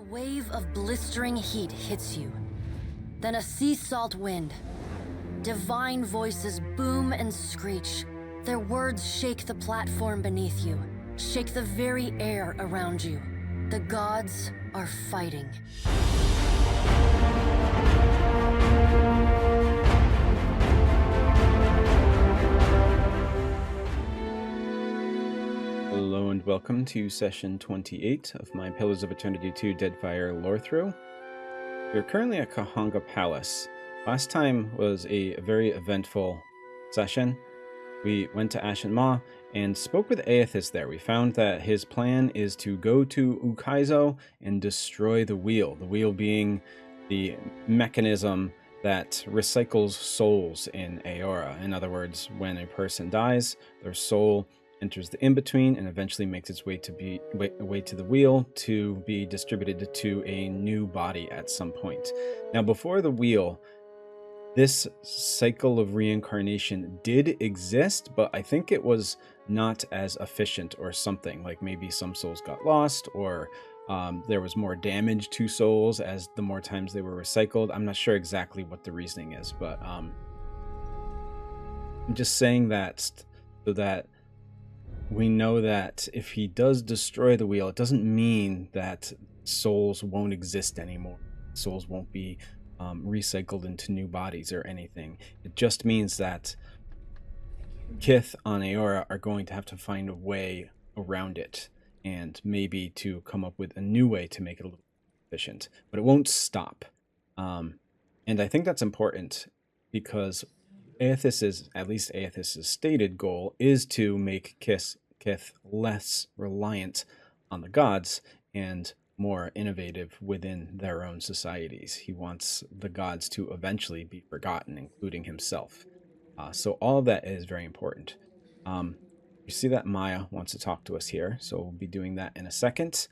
A wave of blistering heat hits you. Then a sea salt wind. Divine voices boom and screech. Their words shake the platform beneath you, shake the very air around you. The gods are fighting. Hello and welcome to session 28 of my Pillars of Eternity 2 Deadfire Lorethrough. We're currently at Kahanga Palace. Last time was a very eventful session. We went to Ashen Ma and spoke with Aethys there. We found that his plan is to go to Ukaizo and destroy the wheel being the mechanism that recycles souls in Aora. In other words, when a person dies, their soul enters the in-between and eventually makes its way to the wheel to be distributed to a new body at some point. Now, before the wheel, this cycle of reincarnation did exist, but I think it was not as efficient or something. Like maybe some souls got lost, or there was more damage to souls as the more times they were recycled. I'm not sure exactly what the reasoning is, but I'm just saying that so that we know that if he does destroy the wheel, it doesn't mean that souls won't exist anymore. Souls won't be recycled into new bodies or anything. It just means that Kith on Aora are going to have to find a way around it, and maybe to come up with a new way to make it a little efficient. But it won't stop. And I think that's important because at least Aethys's stated goal is to make Kith less reliant on the gods and more innovative within their own societies. He wants the gods to eventually be forgotten, including himself. So all of that is very important. You see that Maia wants to talk to us here, so we'll be doing that in a second.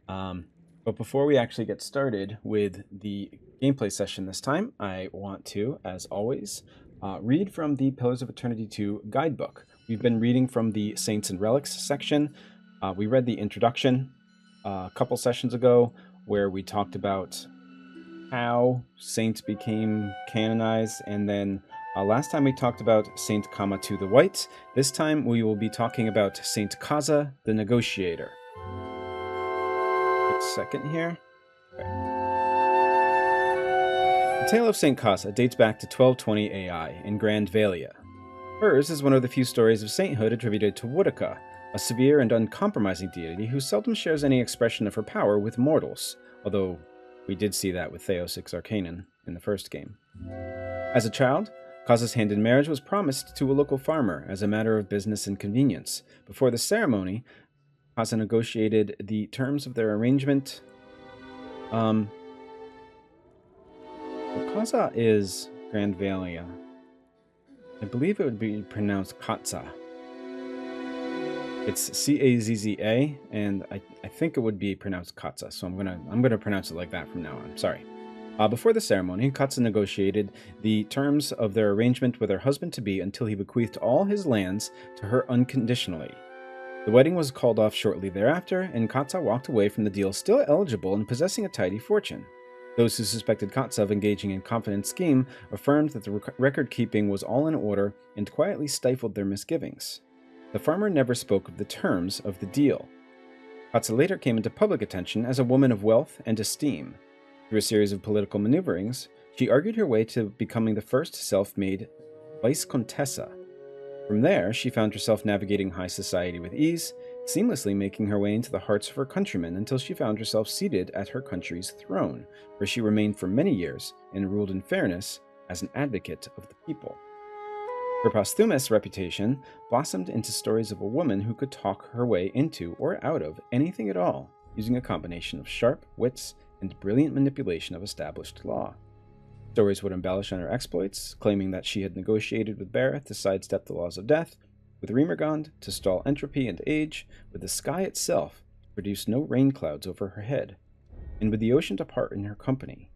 But before we actually get started with the gameplay session this time, I want to, as always, read from the Pillars of Eternity 2 guidebook. We've been reading from the Saints and Relics section. We read the introduction a couple sessions ago, where we talked about how saints became canonized, and then last time we talked about Saint Kamatu the White. This time we will be talking about Saint Cazza the Negotiator. Quick second here. Okay. The tale of Saint Cazza dates back to 1220 AI in Grand Valia. Hers is one of the few stories of sainthood attributed to Woedica, a severe and uncompromising deity who seldom shares any expression of her power with mortals, although we did see that with Theosix Arcanon in the first game. As a child, Cazza's hand in marriage was promised to a local farmer as a matter of business and convenience. Before the ceremony, Cazza negotiated the terms of their arrangement. Cazza is Grand Valia. I believe it would be pronounced Cazza. It's C-A-Z-Z-A, and I think it would be pronounced Cazza, so I'm gonna pronounce it like that from now on. Sorry. Before the ceremony, Cazza negotiated the terms of their arrangement with her husband-to-be until he bequeathed all his lands to her unconditionally. The wedding was called off shortly thereafter, and Cazza walked away from the deal still eligible and possessing a tidy fortune. Those who suspected Cazza of engaging in confident scheme affirmed that the record-keeping was all in order and quietly stifled their misgivings. The farmer never spoke of the terms of the deal. Cazza later came into public attention as a woman of wealth and esteem. Through a series of political maneuverings, she argued her way to becoming the first self-made Viscontessa. From there, she found herself navigating high society with ease, seamlessly making her way into the hearts of her countrymen until she found herself seated at her country's throne, where she remained for many years and ruled in fairness as an advocate of the people. Her posthumous reputation blossomed into stories of a woman who could talk her way into or out of anything at all, using a combination of sharp wits and brilliant manipulation of established law. Stories would embellish on her exploits, claiming that she had negotiated with Bareth to sidestep the laws of death, with Remergond to stall entropy and age, with the sky itself to produce no rain clouds over her head, and with the ocean to part in her company.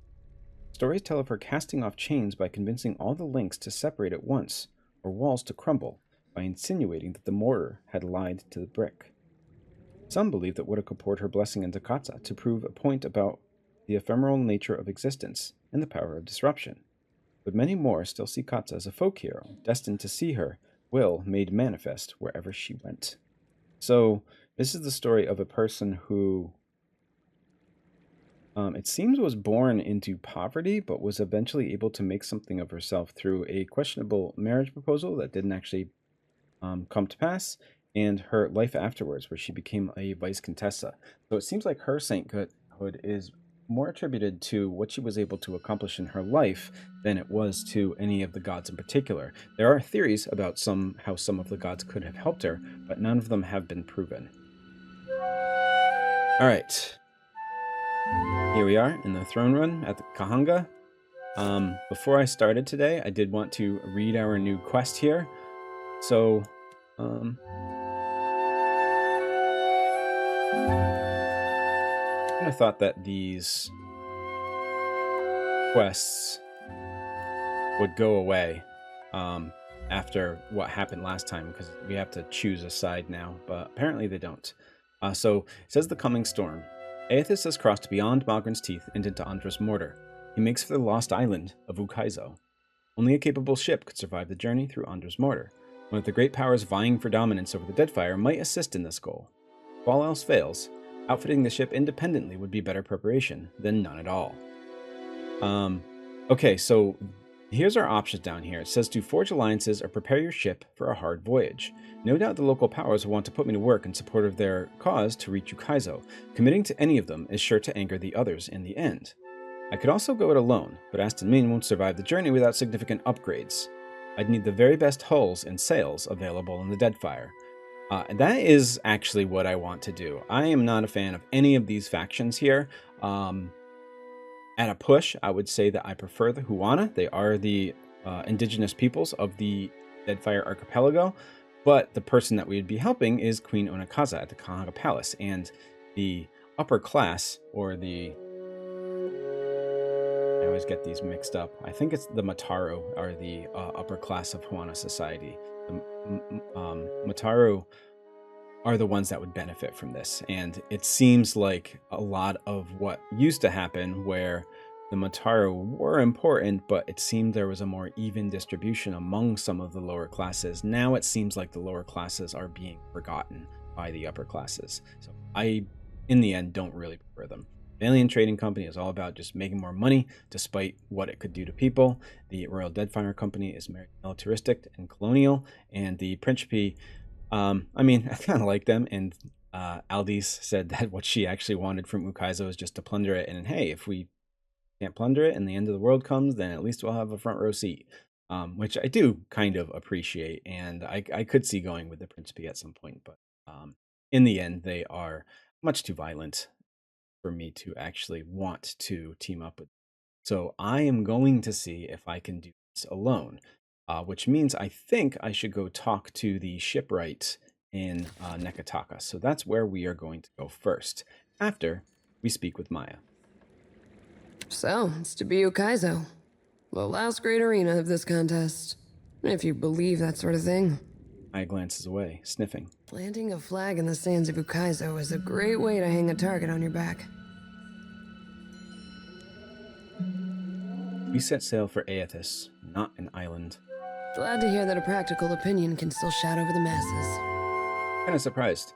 Stories tell of her casting off chains by convincing all the links to separate at once, or walls to crumble, by insinuating that the mortar had lied to the brick. Some believe that Woedica poured her blessing into Cazza to prove a point about the ephemeral nature of existence and the power of disruption. But many more still see Cazza as a folk hero, destined to see her will made manifest wherever she went. So, this is the story of a person who, it seems, was born into poverty, but was eventually able to make something of herself through a questionable marriage proposal that didn't actually come to pass, and her life afterwards, where she became a vice contessa. So it seems like her sainthood is more attributed to what she was able to accomplish in her life than it was to any of the gods in particular. There are theories about how some of the gods could have helped her, but none of them have been proven. All right. Here we are in the throne room at the Kahanga. Before I started today, I did want to read our new quest here. So, I kind of thought that these quests would go away after what happened last time, because we have to choose a side now, but apparently they don't. So it says the coming storm. Aethys has crossed beyond Malgren's teeth and into Ondra's mortar. He makes for the lost island of Ukaizo. Only a capable ship could survive the journey through Ondra's mortar. One of the great powers vying for dominance over the Deadfire might assist in this goal. If all else fails, outfitting the ship independently would be better preparation than none at all. Okay, so here's our options down here. It says to forge alliances or prepare your ship for a hard voyage. No doubt the local powers will want to put me to work in support of their cause to reach Ukaizo. Committing to any of them is sure to anger the others in the end. I could also go it alone, but Aston Min won't survive the journey without significant upgrades. I'd need the very best hulls and sails available in the Deadfire. That is actually what I want to do. I am not a fan of any of these factions here. At a push, I would say that I prefer the Huana. They are the indigenous peoples of the Deadfire archipelago, but the person that we would be helping is Queen Onakaza at the Kahanga Palace, and the upper class, or the... I always get these mixed up. I think it's the Mataru are the upper class of Huana society. The Mataru are the ones that would benefit from this. And it seems like a lot of what used to happen where the Mataru were important, but it seemed there was a more even distribution among some of the lower classes. Now it seems like the lower classes are being forgotten by the upper classes. So I, in the end, don't really prefer them. The Alien Trading Company is all about just making more money despite what it could do to people. The Royal Deadfire Company is militaristic and colonial. And the Principe, I mean, I kind of like them. And Aldis said that what she actually wanted from Ukaizo is just to plunder it. And hey, if we can't plunder it and the end of the world comes, then at least we'll have a front row seat, which I do kind of appreciate. And I could see going with the Principe at some point. But in the end, they are much too violent for me to actually want to team up with. So I am going to see if I can do this alone, which means I think I should go talk to the shipwright in Neketaka. So that's where we are going to go first, after we speak with Maia. So, it's to be Ukaizo, the last great arena of this contest, if you believe that sort of thing. Maia glances away, sniffing. Planting a flag in the sands of Ukaizo is a great way to hang a target on your back. We set sail for Aethys, not an island. Glad to hear that a practical opinion can still shout over the masses. Kind of surprised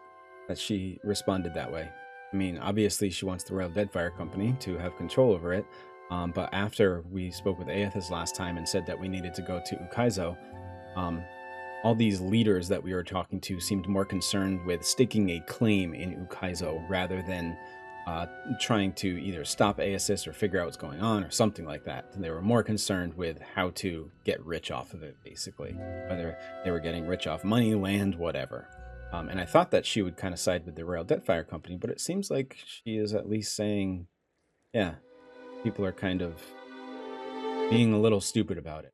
that she responded that way. I mean, obviously she wants the Royal Deadfire Company to have control over it, but after we spoke with Aethys last time and said that we needed to go to Ukaizo, all these leaders that we were talking to seemed more concerned with staking a claim in Ukaizo rather than trying to either stop Aethys or figure out what's going on or something like that. They were more concerned with how to get rich off of it, basically. Whether they were getting rich off money, land, whatever. And I thought that she would kind of side with the Royal Deadfire Company, but it seems like she is at least saying, yeah, people are kind of being a little stupid about it.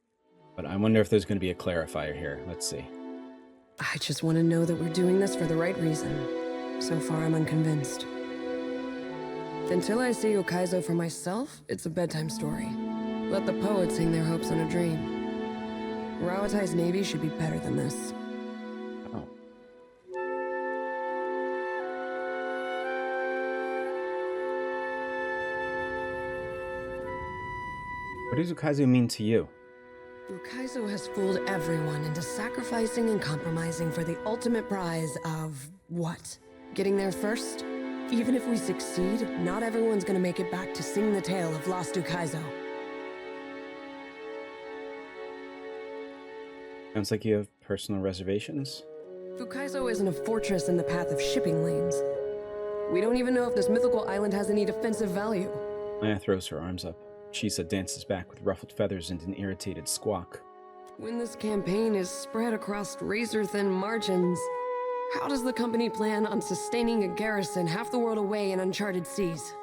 But I wonder if there's going to be a clarifier here. Let's see. I just want to know that we're doing this for the right reason. So far, I'm unconvinced. Until I see Ukaizo for myself, it's a bedtime story. Let the poets hang their hopes on a dream. Rawatai's navy should be better than this. Oh. What does Ukaizo mean to you? Ukaizo has fooled everyone into sacrificing and compromising for the ultimate prize of what? Getting there first? Even if we succeed, not everyone's gonna make it back to sing the tale of lost Ukaizo. Sounds like you have personal reservations. Ukaizo isn't a fortress in the path of shipping lanes. We don't even know if this mythical island has any defensive value. Maia throws her arms up. Shisa dances back with ruffled feathers and an irritated squawk. When this campaign is spread across razor-thin margins, how does the company plan on sustaining a garrison half the world away in uncharted seas?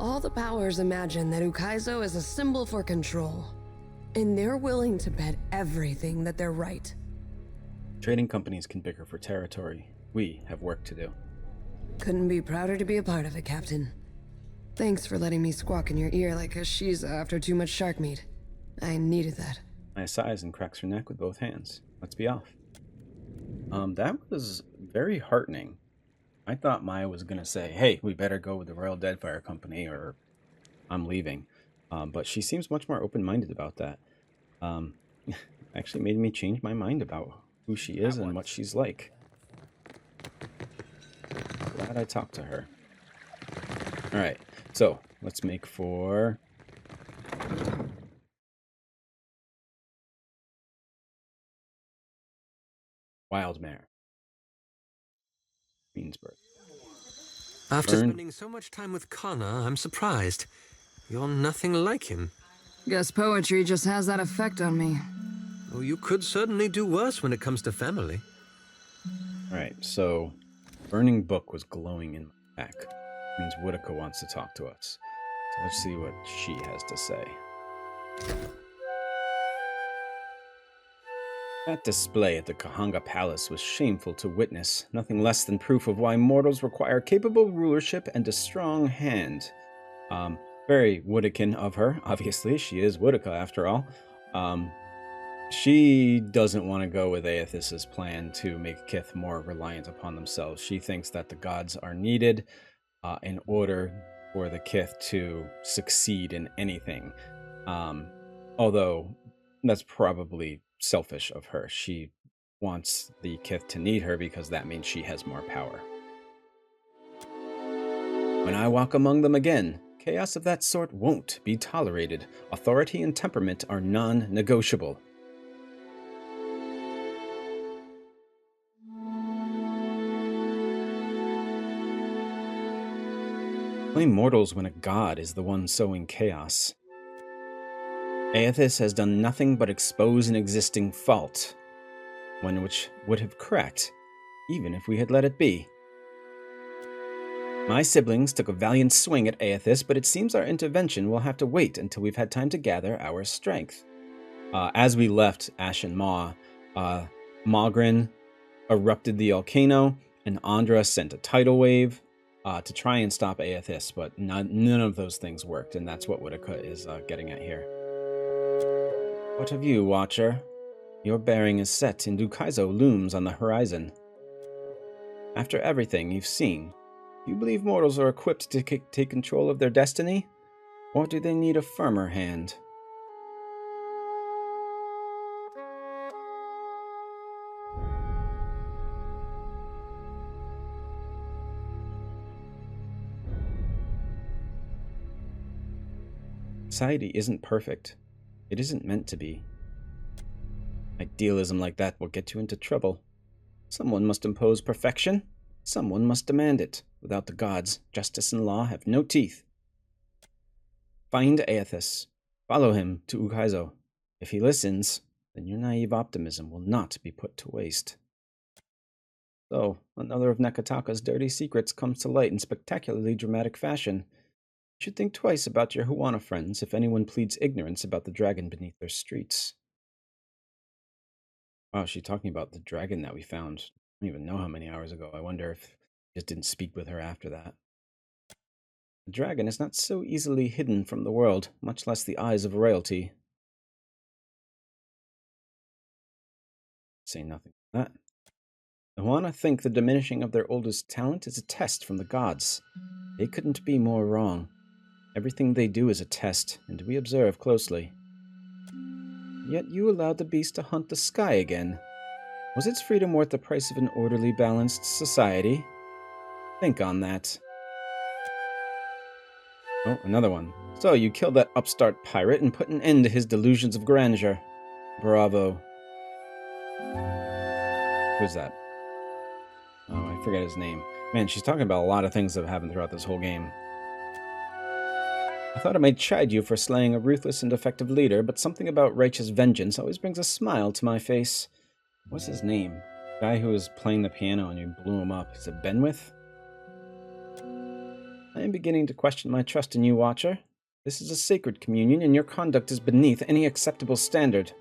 All the powers imagine that Ukaizo is a symbol for control, and they're willing to bet everything that they're right. Trading companies can bicker for territory. We have work to do. Couldn't be prouder to be a part of it, Captain. Thanks for letting me squawk in your ear like a Shiza after too much shark meat. I needed that. Maia sighs and cracks her neck with both hands. Let's be off. That was very heartening. I thought Maia was going to say, hey, we better go with the Royal Deadfire Company or I'm leaving. But she seems much more open-minded about that. Actually made me change my mind about who she is and what she's like. Glad I talked to her. Alright, so let's make for Wildmare. Queensburg. After spending so much time with Connor, I'm surprised. You're nothing like him. Guess poetry just has that effect on me. Oh, you could certainly do worse when it comes to family. Alright, so Burning Book was glowing in my back. Means Woedica wants to talk to us. So let's see what she has to say. That display at the Kahanga Palace was shameful to witness, nothing less than proof of why mortals require capable rulership and a strong hand. Very Woedican of her, obviously. She is Woedica after all. She doesn't want to go with Aethys's plan to make Kith more reliant upon themselves. She thinks that the gods are needed in order for the Kith to succeed in anything. Although that's probably selfish of her. She wants the Kith to need her because that means she has more power. When I walk among them again, chaos of that sort won't be tolerated. Authority and temperament are non-negotiable. Blame mortals when a god is the one sowing chaos. Aethys has done nothing but expose an existing fault, one which would have cracked, even if we had let it be. My siblings took a valiant swing at Aethys, but it seems our intervention will have to wait until we've had time to gather our strength. As we left Ashen Maw, Mogren erupted the volcano, and Ondra sent a tidal wave to try and stop Aethys, but none of those things worked, and that's what Woedica is getting at here. What of you, Watcher? Your bearing is set, and Ukaizo looms on the horizon. After everything you've seen, do you believe mortals are equipped to take control of their destiny? Or do they need a firmer hand? Society isn't perfect. It isn't meant to be. Idealism like that will get you into trouble. Someone must impose perfection. Someone must demand it. Without the gods, justice and law have no teeth. Find Aethys. Follow him to Ukaizo. If he listens, then your naive optimism will not be put to waste. So, another of Neketaka's dirty secrets comes to light in spectacularly dramatic fashion. You should think twice about your Huana friends if anyone pleads ignorance about the dragon beneath their streets. Wow, she's talking about the dragon that we found. I don't even know how many hours ago. I wonder if I just didn't speak with her after that. The dragon is not so easily hidden from the world, much less the eyes of royalty. Say nothing to that. The Huana think the diminishing of their oldest talent is a test from the gods. They couldn't be more wrong. Everything they do is a test, and we observe closely. Yet you allowed the beast to hunt the sky again. Was its freedom worth the price of an orderly, balanced society? Think on that. Oh, another one. So, you killed that upstart pirate and put an end to his delusions of grandeur. Bravo. Who's that? Oh, I forget his name. Man, she's talking about a lot of things that have happened throughout this whole game. I thought I might chide you for slaying a ruthless and effective leader, but something about righteous vengeance always brings a smile to my face. What's his name? The guy who was playing the piano and you blew him up. Is it Benwith? I am beginning to question my trust in you, Watcher. This is a sacred communion, and your conduct is beneath any acceptable standard.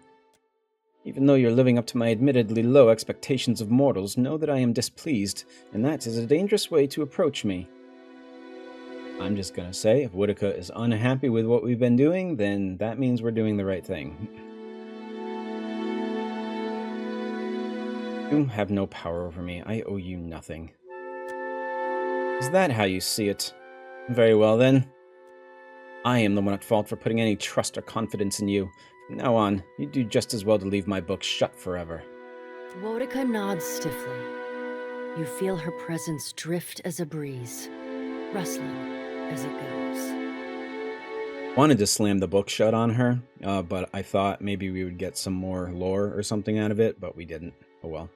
Even though you're living up to my admittedly low expectations of mortals, know that I am displeased, and that is a dangerous way to approach me. I'm just gonna say, if Woedica is unhappy with what we've been doing, then that means we're doing the right thing. You have no power over me. I owe you nothing. Is that how you see it? Very well, then. I am the one at fault for putting any trust or confidence in you. From now on, you do just as well to leave my book shut forever. Woedica nods stiffly. You feel her presence drift as a breeze, rustling as it goes. Wanted to slam the book shut on her, but I thought maybe we would get some more lore or something out of it, but we didn't. Oh well.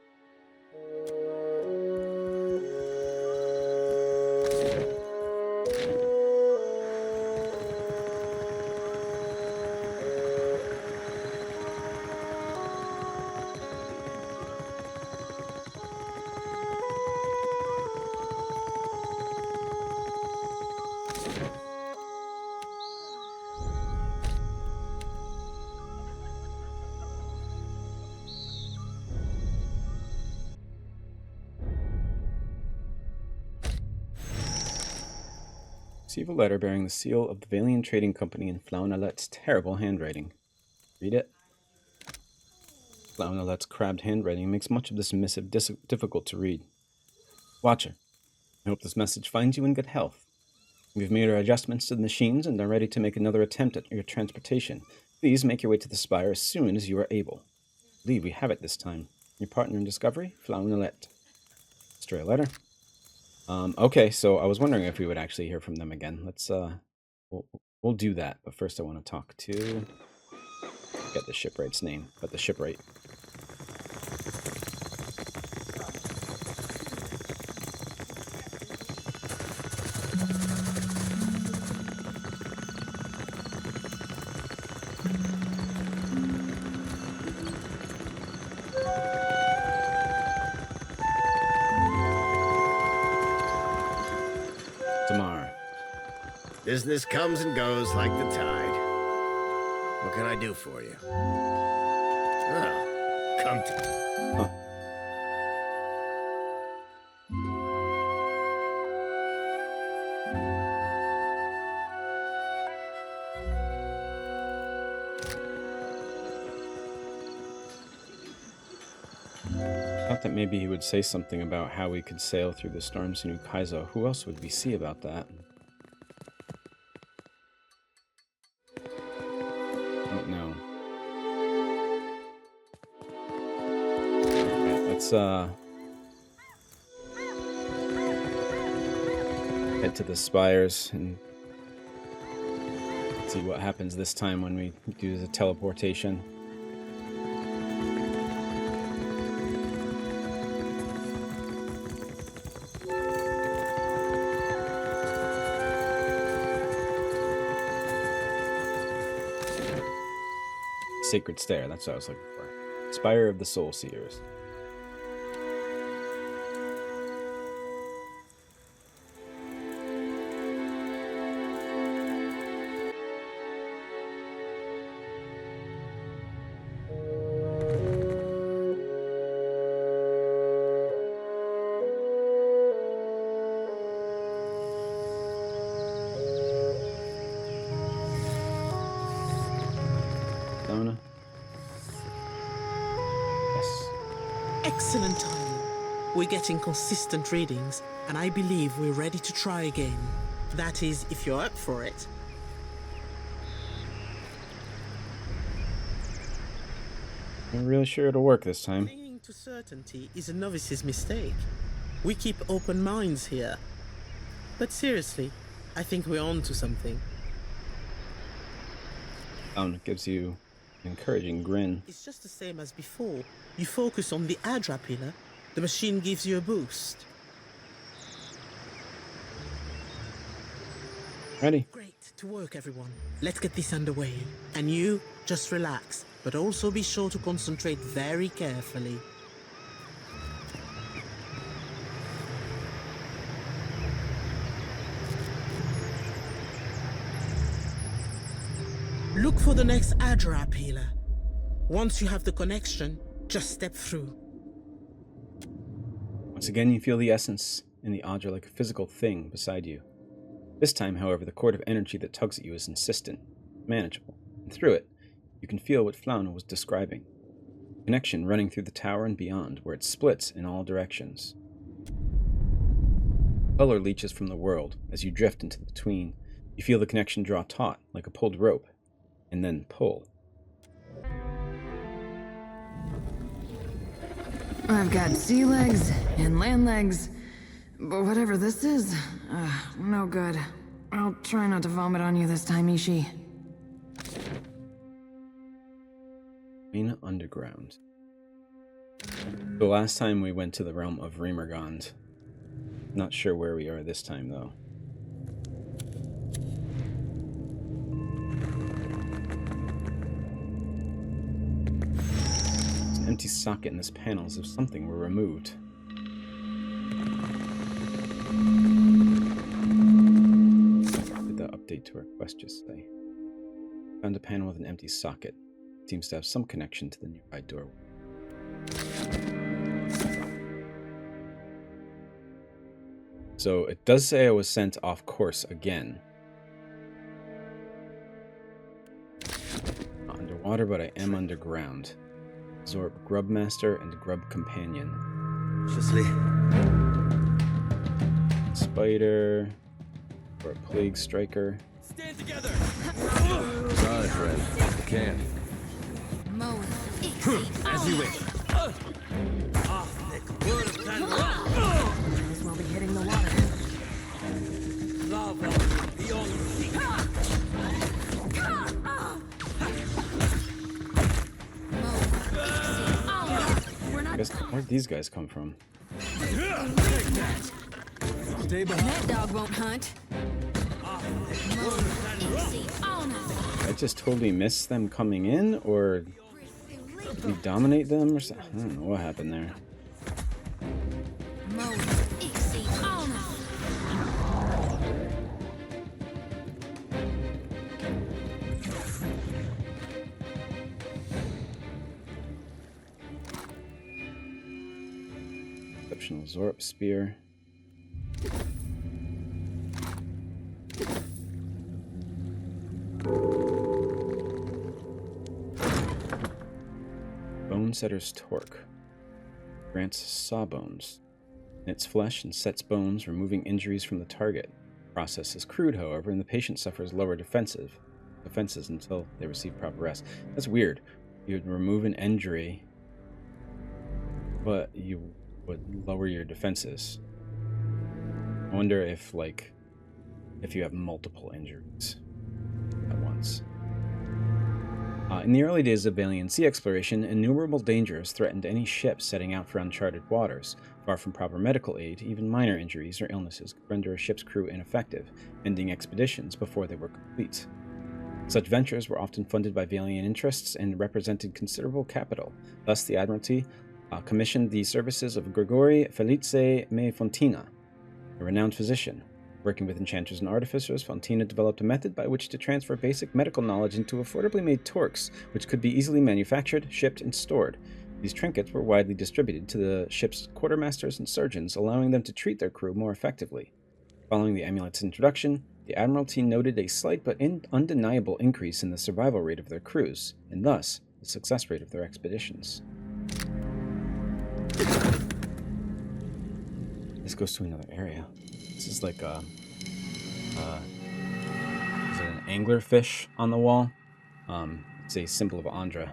Receive a letter bearing the seal of the Valiant Trading Company in Flaunalet's terrible handwriting. Read it. Flaunalet's crabbed handwriting makes much of this missive difficult to read. Watcher, I hope this message finds you in good health. We've made our adjustments to the machines and are ready to make another attempt at your transportation. Please make your way to the spire as soon as you are able. I believe we have it this time. Your partner in discovery, Flaunalet. Stray letter. Okay, so I was wondering if we would actually hear from them again. Let's, we'll do that. But first I want to talk to, get the shipwright's name, but the shipwright. Business comes and goes like the tide. What can I do for you? Oh, come to me. Huh. I thought that maybe he would say something about how we could sail through the storms in Cazza. Who else would we see about that? Head to the spires and see what happens this time when we do the teleportation. Sacred Stair, that's what I was looking for. Spire of the Soul Seers. Excellent timing. We're getting consistent readings, and I believe we're ready to try again. That is, if you're up for it. I'm really sure it'll work this time. Clinging to certainty is a novice's mistake. We keep open minds here. But seriously, I think we're on to something. It gives you an encouraging grin. It's just the same as before. You focus on the Adra pillar, the machine gives you a boost. Ready? Great, to work everyone. Let's get this underway. And you, just relax, but also be sure to concentrate very carefully. Look for the next Adra pillar. Once you have the connection, just step through. Once again, you feel the essence in the Ondra like a physical thing beside you. This time, however, the cord of energy that tugs at you is insistent, manageable, and through it, you can feel what Flauna was describing. Connection running through the tower and beyond, where it splits in all directions. Color leaches from the world as you drift into the tween. You feel the connection draw taut, like a pulled rope, and then pull. I've got sea legs and land legs, but whatever this is, no good. I'll try not to vomit on you this time, Ishi. Main Underground. The last time we went to the realm of Remergond. Not sure where we are this time, though. There's an empty socket in this panel as if something were removed. What did the update to our quest just say? Found a panel with an empty socket. Seems to have some connection to the nearby doorway. So it does say I was sent off course again. Not underwater, but I am underground. Absorb Grubmaster and Grub Companion. Justly. Spider. Or a Plague Striker. Stand together! Sorry, friend. I can't. As you wish. Might as well be hitting the water. Lava beyond sea. Where'd these guys come from? Stay behind. That dog won't hunt. I just totally missed them coming in, or did we dominate them, or something? I don't know what happened there. Exceptional Zorp Spear. Bonesetter's Torque. Grants sawbones. In its flesh and sets bones, removing injuries from the target. Process is crude, however, and the patient suffers lower defenses until they receive proper rest. That's weird. You'd remove an injury, but you would lower your defenses. I wonder if, like, if you have multiple injuries at once. In the early days of alien sea exploration, innumerable dangers threatened any ship setting out for uncharted waters. Far from proper medical aid, even minor injuries or illnesses could render a ship's crew ineffective, ending expeditions before they were complete. Such ventures were often funded by Valian interests and represented considerable capital. Thus, the Admiralty commissioned the services of Gregory Felice Me Fontina, a renowned physician. Working with enchanters and artificers, Fontina developed a method by which to transfer basic medical knowledge into affordably made torques, which could be easily manufactured, shipped, and stored. These trinkets were widely distributed to the ship's quartermasters and surgeons, allowing them to treat their crew more effectively. Following the amulet's introduction, the Admiralty noted a slight but undeniable increase in the survival rate of their crews, and thus the success rate of their expeditions. This goes to another area. This is like a, is it an anglerfish on the wall? It's a symbol of Ondra.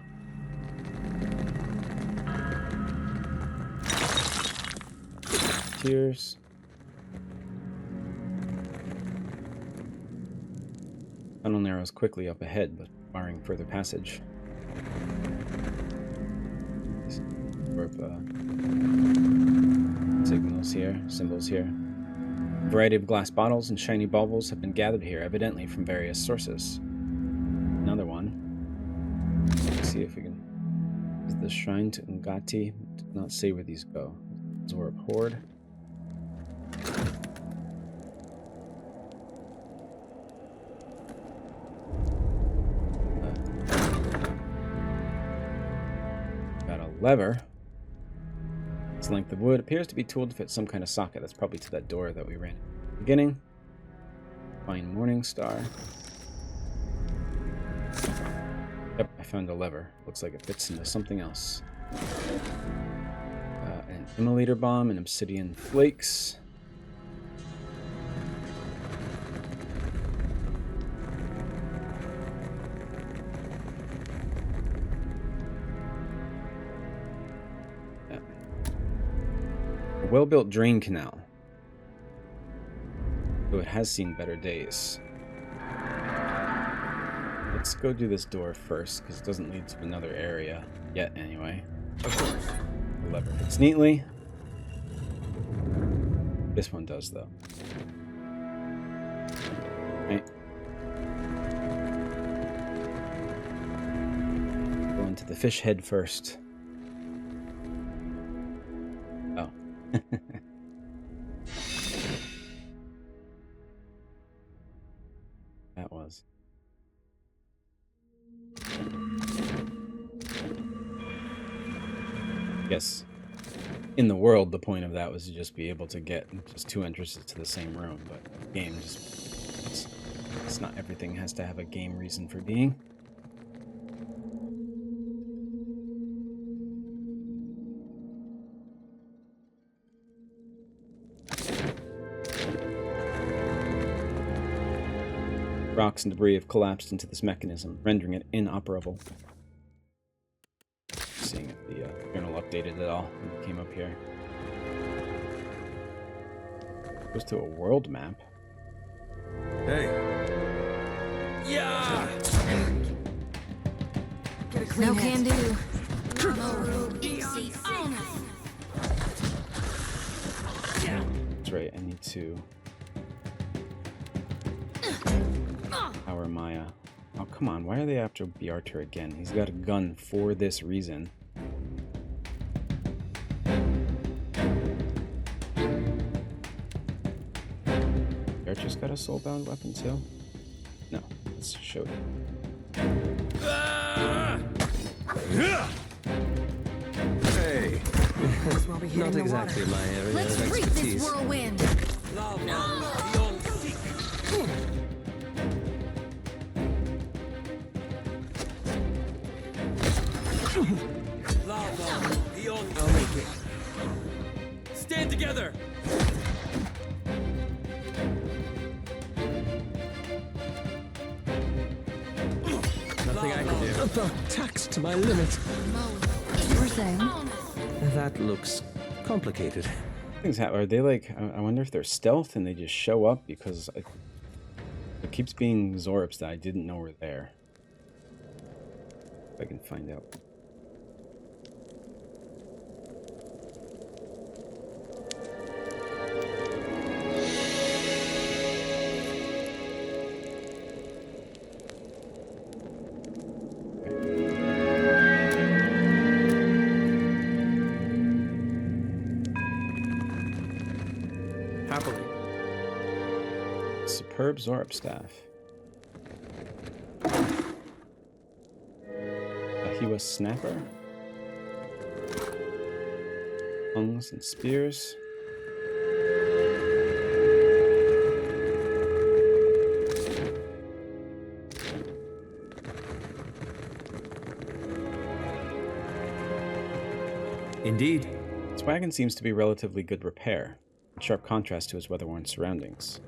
appears. Tunnel narrows quickly up ahead, but barring further passage. Signals here, symbols here. A variety of glass bottles and shiny baubles have been gathered here, evidently from various sources. Another one. Let's see if we can. Is the shrine to Ngati? Does not say where these go. Zorb Horde. Got a lever. Its length of wood appears to be tooled to fit some kind of socket. That's probably to that door that we ran at the beginning. Fine morning star. Yep, I found a lever. Looks like it fits into something else. An immolator bomb and obsidian flakes. Yeah. A well-built drain canal. Though it has seen better days. Let's go do this door first, because it doesn't lead to another area yet, anyway. Of course. The lever fits neatly. This one does, though. Right. Go into the fish head first. Oh. That was. Yes. In the world, the point of that was to just be able to get just two entrances to the same room, but the game just... It's not everything has to have a game reason for being. Rocks and debris have collapsed into this mechanism, rendering it inoperable. Seeing if the journal updated at all when it came up here. Goes to a world map. Hey. Yeah. No can do. That's right, I need to power Maia. Oh, come on, why are they after Bjartur again? He's got a gun for this reason. Bjartur's got a soulbound weapon too? No, let's show you. Hey. Not exactly my area Let's of reap expertise. this whirlwind. I'll make it. Stand together. Nothing I can do. About taxed to my limit. You were saying? That looks complicated. Things happen. Are they like? I wonder if they're stealth and they just show up because it keeps being Zorps that I didn't know were there. If I can find out. Superb Zorp staff. Ahiwa snapper. Tongues and spears. Indeed. This wagon seems to be relatively good repair, in sharp contrast to his weather-worn surroundings.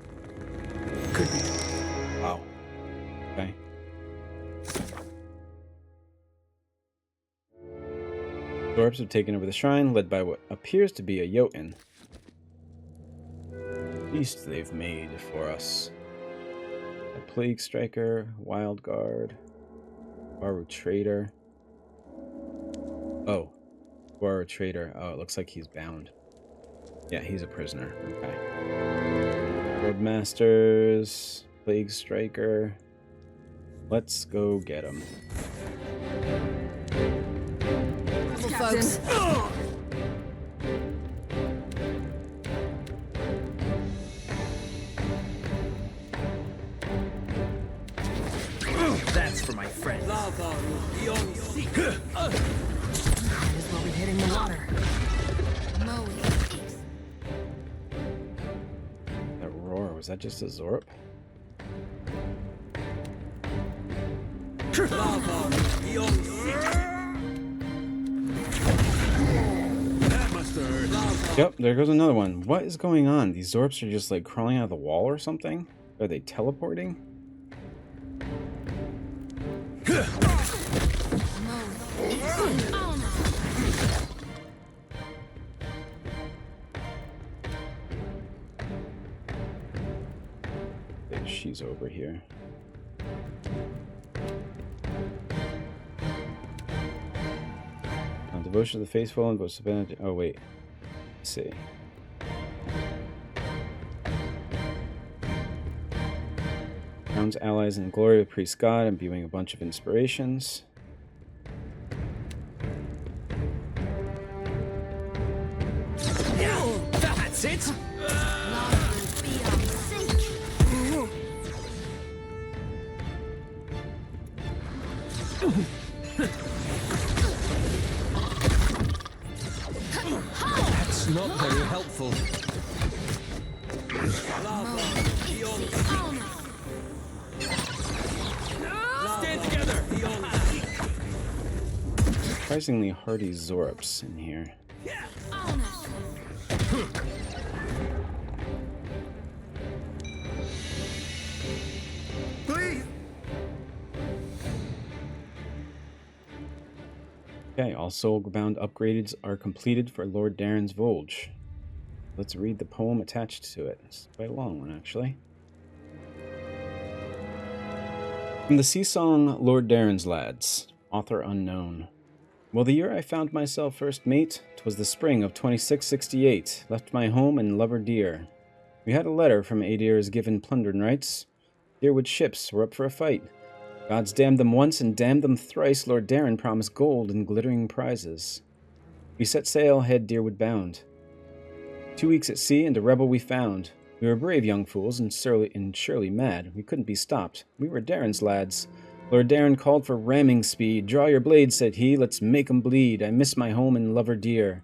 Could be. Wow. Okay. Zorps have taken over the shrine, led by what appears to be a Jotun. Feast they've made for us. A Plague Striker, Wild Guard, Baru Trader. Oh, Baru Trader. Oh, it looks like he's bound. Yeah, he's a prisoner. Okay. Roadmasters, Plague Striker. Let's go get him. Folks. That's for my friends. Might as well be hitting the water. That roar, was that just a Zorp? That must hurt. Yep, there goes another one. What is going on? These Zorps are just like crawling out of the wall or something? Are they teleporting? She's over here. Devotion to the faithful and devotion to benedict. Oh wait, let's see. Crowns allies in glory of priest God, imbuing a bunch of inspirations. That's it. That's not very helpful. Stand together. Surprisingly hardy Zorps in here. Please. Okay, all soulbound upgrades are completed for Lord Darren's Volge. Let's read the poem attached to it. It's quite a long one, actually. From the sea song Lord Darren's Lads, author unknown. Well, the year I found myself first mate, 'twas the spring of 2668, left my home and lover dear. We had a letter from Adir's given plundering rights. Deerwood ships were up for a fight. Gods damned them once and damned them thrice. Lord Darren promised gold and glittering prizes. We set sail, head Deerwood bound. 2 weeks at sea and a rebel we found. We were brave young fools and surely mad. We couldn't be stopped. We were Darren's lads. Lord Darren called for ramming speed. Draw your blades, said he, let's make 'em bleed. I miss my home and lover dear.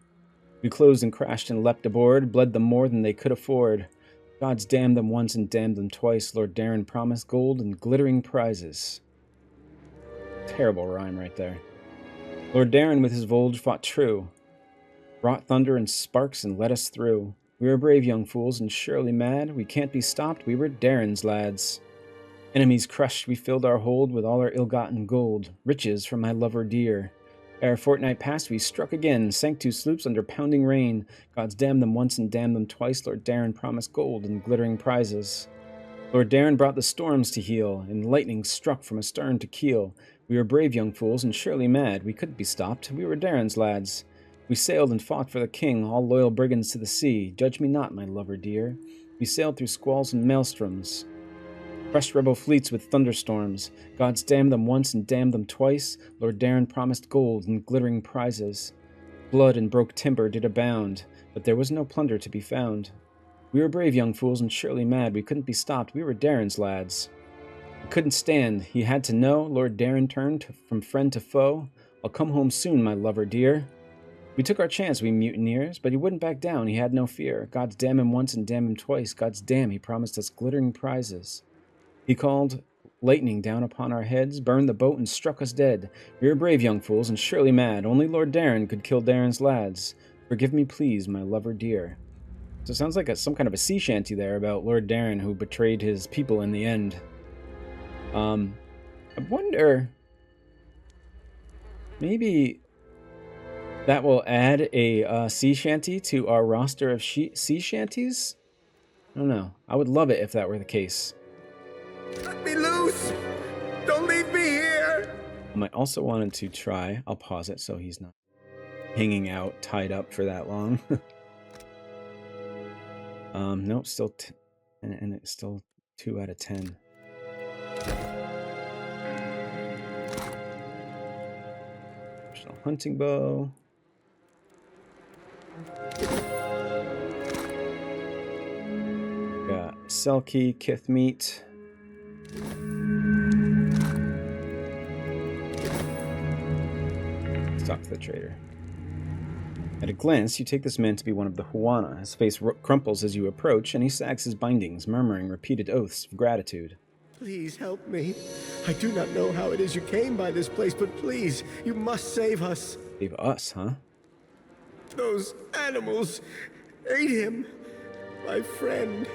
We closed and crashed and leapt aboard, bled them more than they could afford. Gods damned them once and damned them twice. Lord Darren promised gold and glittering prizes. Terrible rhyme right there. Lord Darren with his Volge fought true, brought thunder and sparks and led us through. We were brave young fools and surely mad. We can't be stopped, we were Darren's lads. Enemies crushed, we filled our hold with all our ill-gotten gold, riches from my lover dear. Ere a fortnight passed, we struck again, sank 2 sloops under pounding rain. Gods damned them once and damned them twice. Lord Darren promised gold and glittering prizes. Lord Darren brought the storms to heal, and lightning struck from astern to keel. We were brave young fools and surely mad. We couldn't be stopped. We were Darren's lads. We sailed and fought for the king, all loyal brigands to the sea. Judge me not, my lover dear. We sailed through squalls and maelstroms, crushed rebel fleets with thunderstorms. Gods damned them once and damned them twice. Lord Darren promised gold and glittering prizes. Blood and broke timber did abound, but there was no plunder to be found. We were brave young fools and surely mad. We couldn't be stopped. We were Darren's lads. We couldn't stand. He had to know. Lord Darren turned from friend to foe. I'll come home soon, my lover dear. We took our chance, we mutineers, but he wouldn't back down. He had no fear. Gods damn him once and damn him twice. Gods damn, he promised us glittering prizes. He called lightning down upon our heads, burned the boat, and struck us dead. We were brave young fools and surely mad. Only Lord Darren could kill Darren's lads. Forgive me, please, my lover dear. So it sounds like some kind of a sea shanty there about Lord Darren who betrayed his people in the end. I wonder, maybe that will add a sea shanty to our roster of sea shanties? I don't know. I would love it if that were the case. Let me loose! Don't leave me here! I might also wanted to try. I'll pause it so he's not hanging out, tied up for that long. Nope, still, and it's still 2 out of 10. Personal hunting bow. Got Selkie, Kith meat. Talk to the trader. At a glance, you take this man to be one of the Huana. His face crumples as you approach, and he sags his bindings, murmuring repeated oaths of gratitude. Please help me. I do not know how it is you came by this place, but please, you must save us. Save us, huh? Those animals ate him. My friend.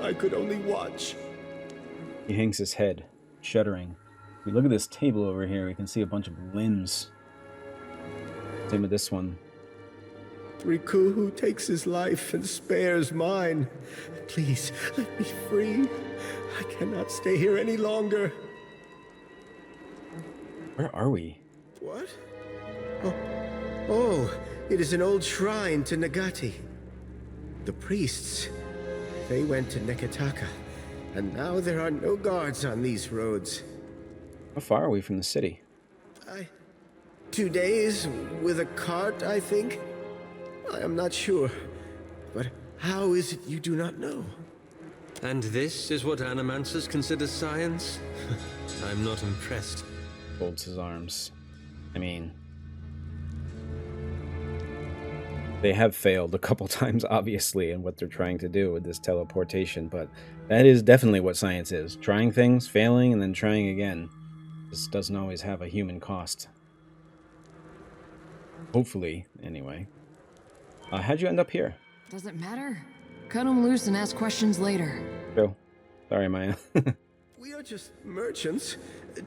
I could only watch. He hangs his head, shuddering. If we look at this table over here, we can see a bunch of limbs. Same with this one. Riku, who takes his life and spares mine. Please, let me free. I cannot stay here any longer. Where are we? What? Oh, it is an old shrine to Nagati. The priests, they went to Neketaka, and now there are no guards on these roads. How far are we from the city? 2 days with a cart, I think. I am not sure. But how is it you do not know? And this is what animancers consider science? I'm not impressed. Folds his arms. I mean, they have failed a couple times, obviously, in what they're trying to do with this teleportation, but that is definitely what science is. Trying things, failing, and then trying again. This doesn't always have a human cost. Hopefully, anyway. How'd you end up here? Doesn't matter. Cut him loose and ask questions later. Joe. Sorry, Maya. We are just merchants,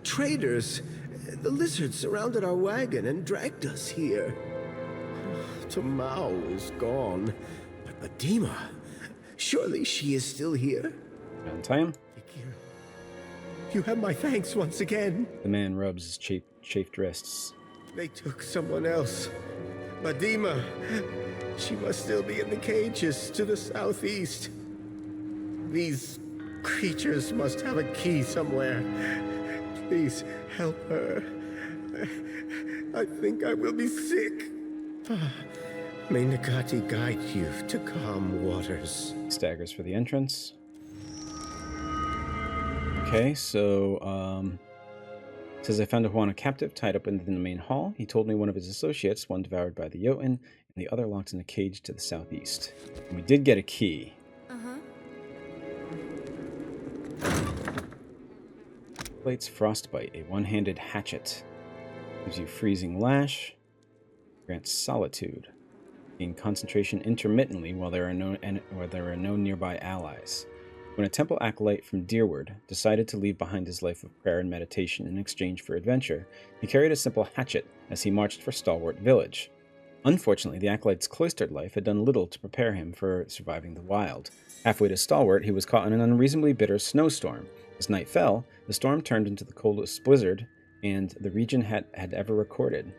traders. The lizards surrounded our wagon and dragged us here. Tamao is gone. But Dima, surely she is still here? Untie him. You have my thanks once again. The man rubs his chafed wrists. They took someone else. Adima, she must still be in the cages to the southeast. These creatures must have a key somewhere. Please help her. I think I will be sick. May Nagati guide you to calm waters. Staggers for the entrance. Okay, so, says I found a Huana captive tied up in the main hall. He told me one of his associates, one devoured by the Jotun, and the other locked in a cage to the southeast. And we did get a key. Blade's Frostbite, a one-handed hatchet. Gives you freezing lash. Grants solitude. Gain concentration intermittently while there are no nearby allies. When a temple acolyte from Deerwood decided to leave behind his life of prayer and meditation in exchange for adventure, he carried a simple hatchet as he marched for Stalwart Village. Unfortunately, the acolyte's cloistered life had done little to prepare him for surviving the wild. Halfway to Stalwart, he was caught in an unreasonably bitter snowstorm. As night fell, the storm turned into the coldest blizzard and the region had ever recorded.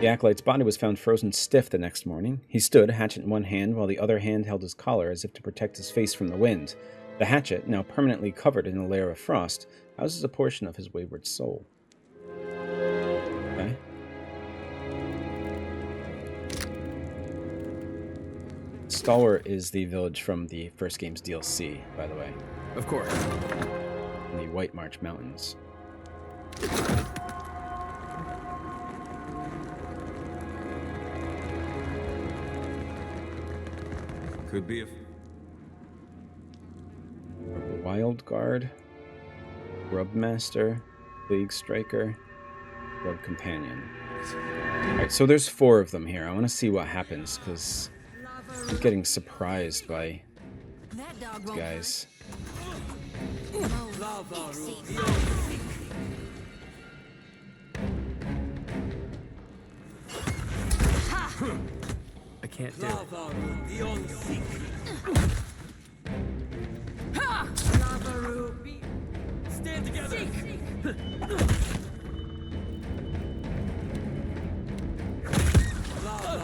The acolyte's body was found frozen stiff the next morning. He stood, hatchet in one hand, while the other hand held his collar as if to protect his face from the wind. The hatchet, now permanently covered in a layer of frost, houses a portion of his wayward soul. Okay. Stalwart is the village from the first game's DLC, by the way. Of course. In the White March Mountains. Could be a... Wild Guard, Grub Master, League Striker, Grub Companion. Alright, so there's 4 of them here. I want to see what happens, because I'm getting surprised by these guys. I can't do it.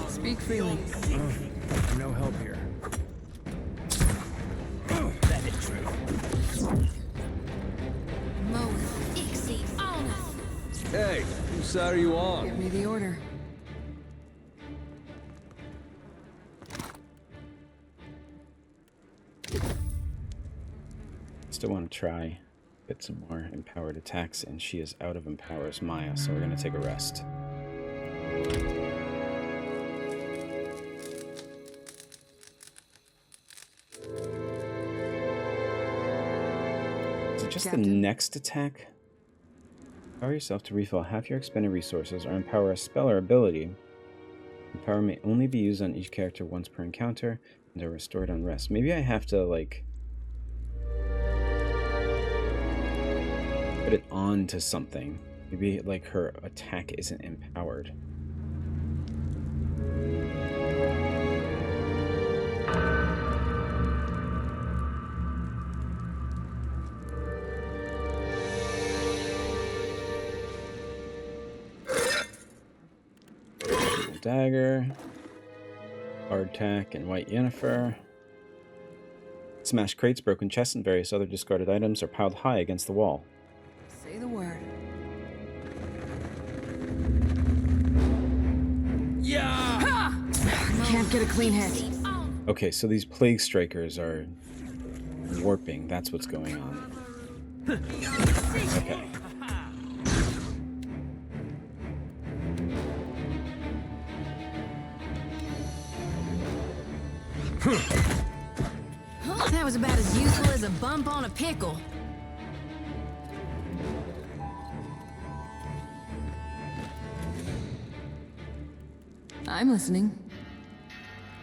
Speak freely. No help here. Hey, whose side are you on? Give me the order. Still want to try get some more empowered attacks, and she is out of empowers Maia, so we're going to take a rest. Is it just the next attack? Empower yourself to refill half your expended resources or empower a spell or ability. Empower may only be used on each character once per encounter and are restored on rest. Maybe I have to, like, put it on to something. Maybe, like, her attack isn't empowered. Dagger, hardtack, and white yennefer. Smashed crates, broken chests, and various other discarded items are piled high against the wall. Say the word. Yeah! Can't get a clean hit. Okay, so these plague strikers are warping. That's what's going on. Okay. That was about as useful as a bump on a pickle. I'm listening.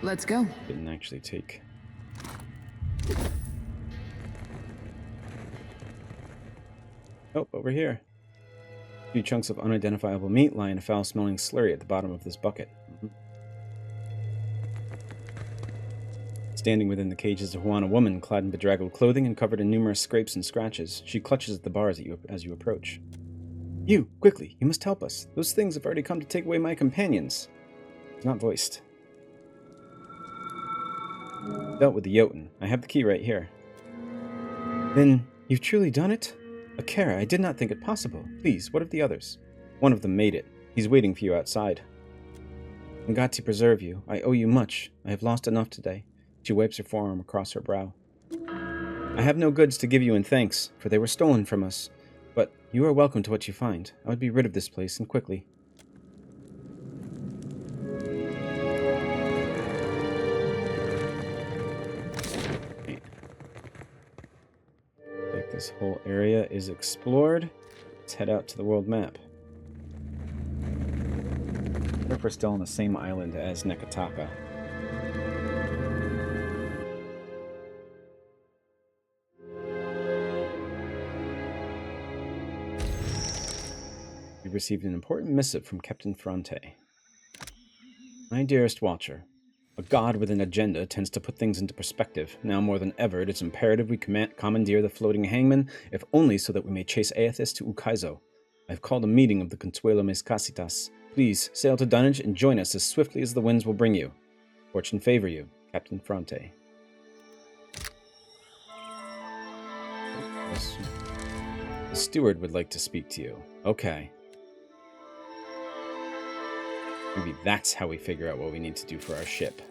Let's go. Didn't actually take. Oh, over here. A few chunks of unidentifiable meat lie in a foul-smelling slurry at the bottom of this bucket. Standing within the cage is a Huana woman, clad in bedraggled clothing and covered in numerous scrapes and scratches. She clutches at the bars as you approach. You, quickly, you must help us. Those things have already come to take away my companions. It's not voiced. Dealt with the Jotun. I have the key right here. Then, you've truly done it? Akira, I did not think it possible. Please, what of the others? One of them made it. He's waiting for you outside. Ngati preserve you. I owe you much. I have lost enough today. She wipes her forearm across her brow. I have no goods to give you in thanks, for they were stolen from us. But you are welcome to what you find. I would be rid of this place, and quickly. Like this whole area is explored. Let's head out to the world map. I wonder if we're still on the same island as Neketaka. We received an important missive from Captain Fronte. My dearest Watcher, a god with an agenda tends to put things into perspective. Now more than ever, it is imperative we commandeer the floating hangman, if only so that we may chase Aethys to Ukaizo. I have called a meeting of the Consuelo Mezcasitas. Please, sail to Dunwich and join us as swiftly as the winds will bring you. Fortune favor you, Captain Fronte. The steward would like to speak to you. Okay. Maybe that's how we figure out what we need to do for our ship.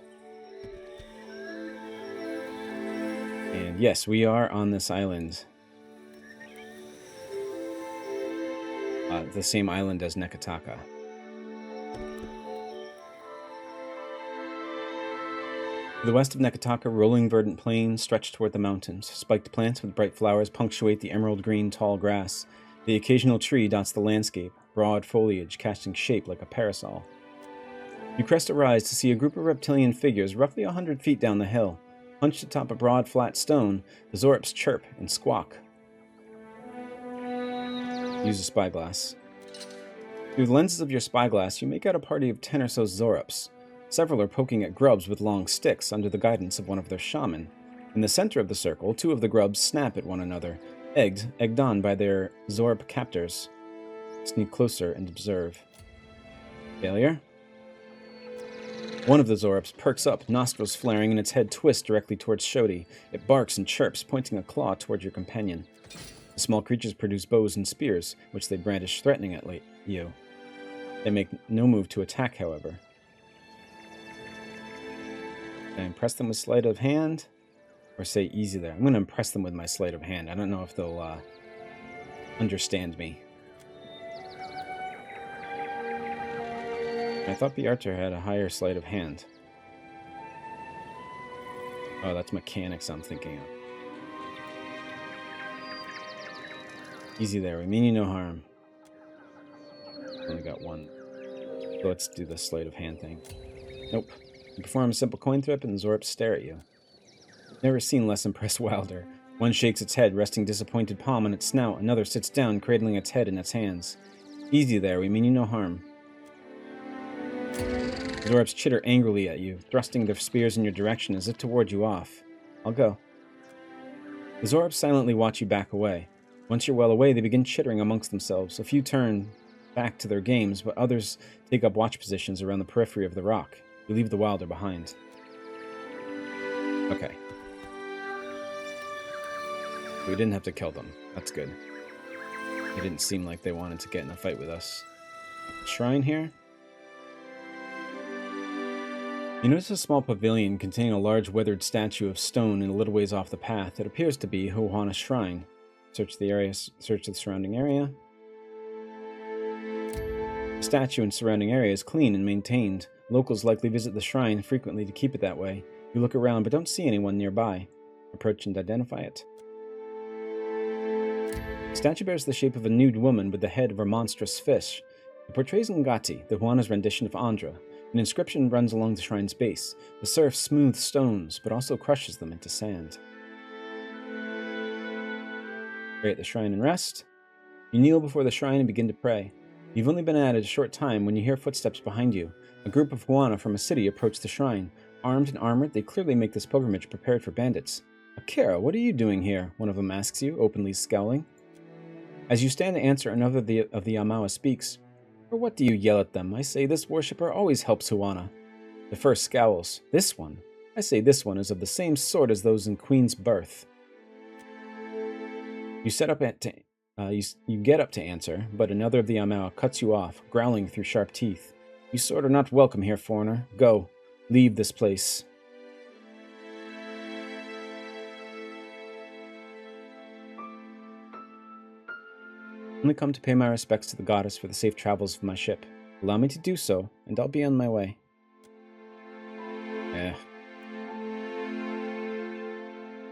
And yes, we are on this island. The same island as Neketaka. To the west of Neketaka, rolling verdant plains stretch toward the mountains. Spiked plants with bright flowers punctuate the emerald green tall grass. The occasional tree dots the landscape, broad foliage casting shape like a parasol. You crest a rise to see a group of reptilian figures roughly 100 feet down the hill. Hunched atop a broad, flat stone, the Zorops chirp and squawk. Use a spyglass. Through the lenses of your spyglass, you make out a party of 10 or so Zorops. Several are poking at grubs with long sticks under the guidance of one of their shaman. In the center of the circle, two of the grubs snap at one another. Egged on by their Zorb captors, sneak closer and observe. Failure? One of the Zorbs perks up, nostrils flaring, and its head twists directly towards Shodi. It barks and chirps, pointing a claw towards your companion. The small creatures produce bows and spears, which they brandish threatening at you. They make no move to attack, however. Can I impress them with sleight of hand? Or say easy there? I'm going to impress them with my sleight of hand. I don't know if they'll understand me. I thought the archer had a higher sleight of hand. Oh, that's mechanics I'm thinking of. Easy there, we mean you no harm. Only got one. So let's do the sleight of hand thing. Nope. You perform a simple coin flip and the Zorps stare at you. Never seen less impressed Wilder. One shakes its head, resting disappointed palm on its snout. Another sits down, cradling its head in its hands. Easy there, we mean you no harm. The Zorps chitter angrily at you, thrusting their spears in your direction as if to ward you off. I'll go. The Zorps silently watch you back away. Once you're well away, they begin chittering amongst themselves. A few turn back to their games, but others take up watch positions around the periphery of the rock. You leave the Wilder behind. Okay. We didn't have to kill them. That's good. It didn't seem like they wanted to get in a fight with us. Shrine here? You notice a small pavilion containing a large weathered statue of stone in a little ways off the path. It appears to be Huana's shrine. Search the surrounding area. The statue and surrounding area is clean and maintained. Locals likely visit the shrine frequently to keep it that way. You look around but don't see anyone nearby. Approach and identify it. The statue bears the shape of a nude woman with the head of a monstrous fish. It portrays Ngati, the Huana's rendition of Ondra. An inscription runs along the shrine's base. The surf smooths stones, but also crushes them into sand. Pray at the shrine and rest. You kneel before the shrine and begin to pray. You've only been at it a short time when you hear footsteps behind you. A group of Huana from a city approach the shrine. Armed and armored, they clearly make this pilgrimage prepared for bandits. Akira, what are you doing here? One of them asks you, openly scowling. As you stand to answer, another of the Yamawa speaks. For what do you yell at them? I say this worshipper always helps Huana. The first scowls. This one? I say this one is of the same sort as those in Queen's Birth. You get up to answer, but another of the Yamawa cuts you off, growling through sharp teeth. You sort are not welcome here, foreigner. Go. Leave this place. Only come to pay my respects to the goddess for the safe travels of my ship. Allow me to do so, and I'll be on my way.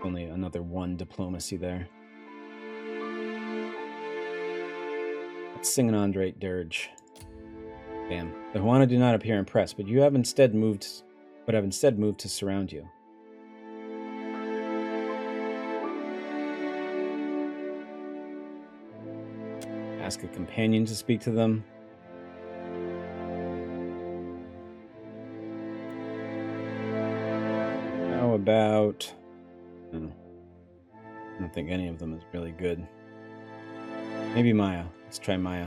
Only another one diplomacy there. Let's sing an Andrate dirge. Damn. The Huana do not appear impressed, but have instead moved to surround you. Ask a companion to speak to them. How about... I don't think any of them is really good. Maybe Maia. Let's try Maia.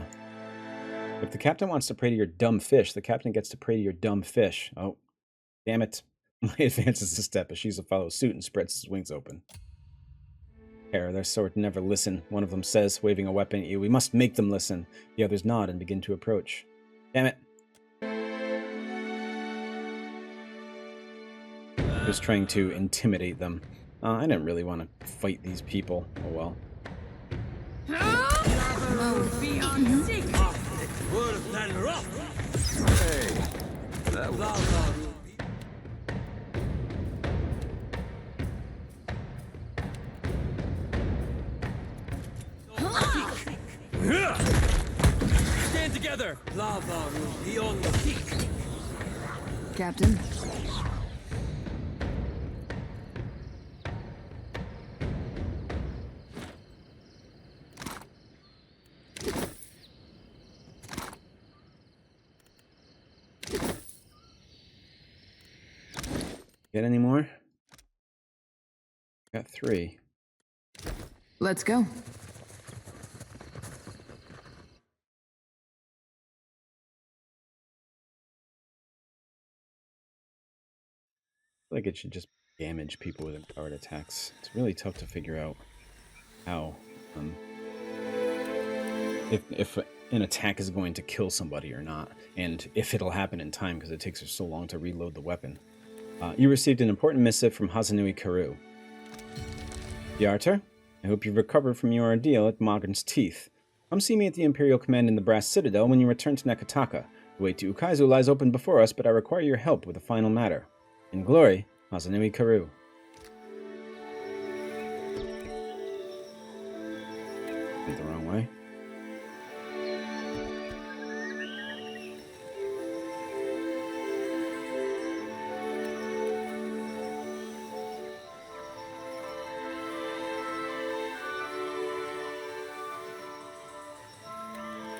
If the captain wants to pray to your dumb fish, the captain gets to pray to your dumb fish. Oh, damn it. Maia advances a step as Shiza follows suit and spreads his wings open. Their sort never listen, one of them says, waving a weapon at you. We must make them listen. The others nod and begin to approach. Damn it. Just trying to intimidate them. I didn't really want to fight these people. Oh well. Stand together! Lava beyond the peak. Captain? Get any more? Got 3. Let's go. like it should just damage people with empowered attacks. It's really tough to figure out how, if an attack is going to kill somebody or not, and if it'll happen in time because it takes her so long to reload the weapon. You received an important missive from Hazanui Karu. Yarter, I hope you've recovered from your ordeal at Mogren's Teeth. Come see me at the Imperial Command in the Brass Citadel when you return to Neketaka. The way to Ukaizu lies open before us, but I require your help with a final matter. In glory, Hazanui Karu. Went the wrong way.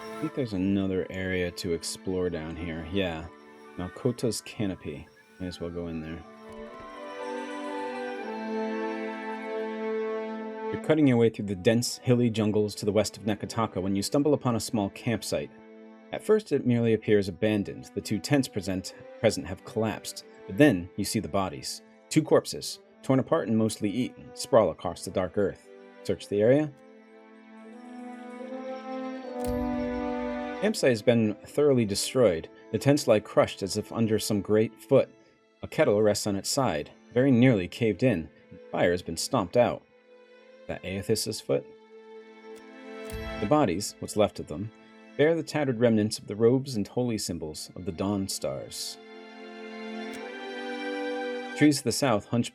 I think there's another area to explore down here. Yeah. Malkota's Canopy. Might as well go in there. You're cutting your way through the dense, hilly jungles to the west of Neketaka when you stumble upon a small campsite. At first, it merely appears abandoned. The 2 tents present have collapsed. But then, you see the bodies. 2 corpses, torn apart and mostly eaten, sprawl across the dark earth. Search the area. Campsite has been thoroughly destroyed. The tents lie crushed as if under some great foot. A kettle rests on its side, very nearly caved in, and fire has been stomped out. Is that Aethys's foot? The bodies, what's left of them, bear the tattered remnants of the robes and holy symbols of the dawn stars. Trees to the south hunch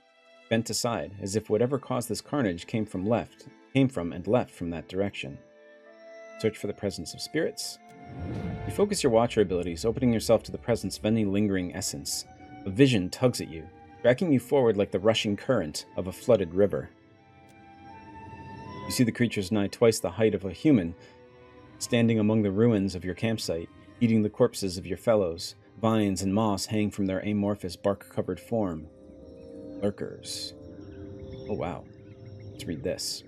bent aside, as if whatever caused this carnage came from and left from that direction. Search for the presence of spirits. You focus your watcher abilities, opening yourself to the presence of any lingering essence. A vision tugs at you, dragging you forward like the rushing current of a flooded river. You see the creatures nigh twice the height of a human, standing among the ruins of your campsite, eating the corpses of your fellows. Vines and moss hang from their amorphous, bark-covered form. Lurkers. Oh wow. Let's read this.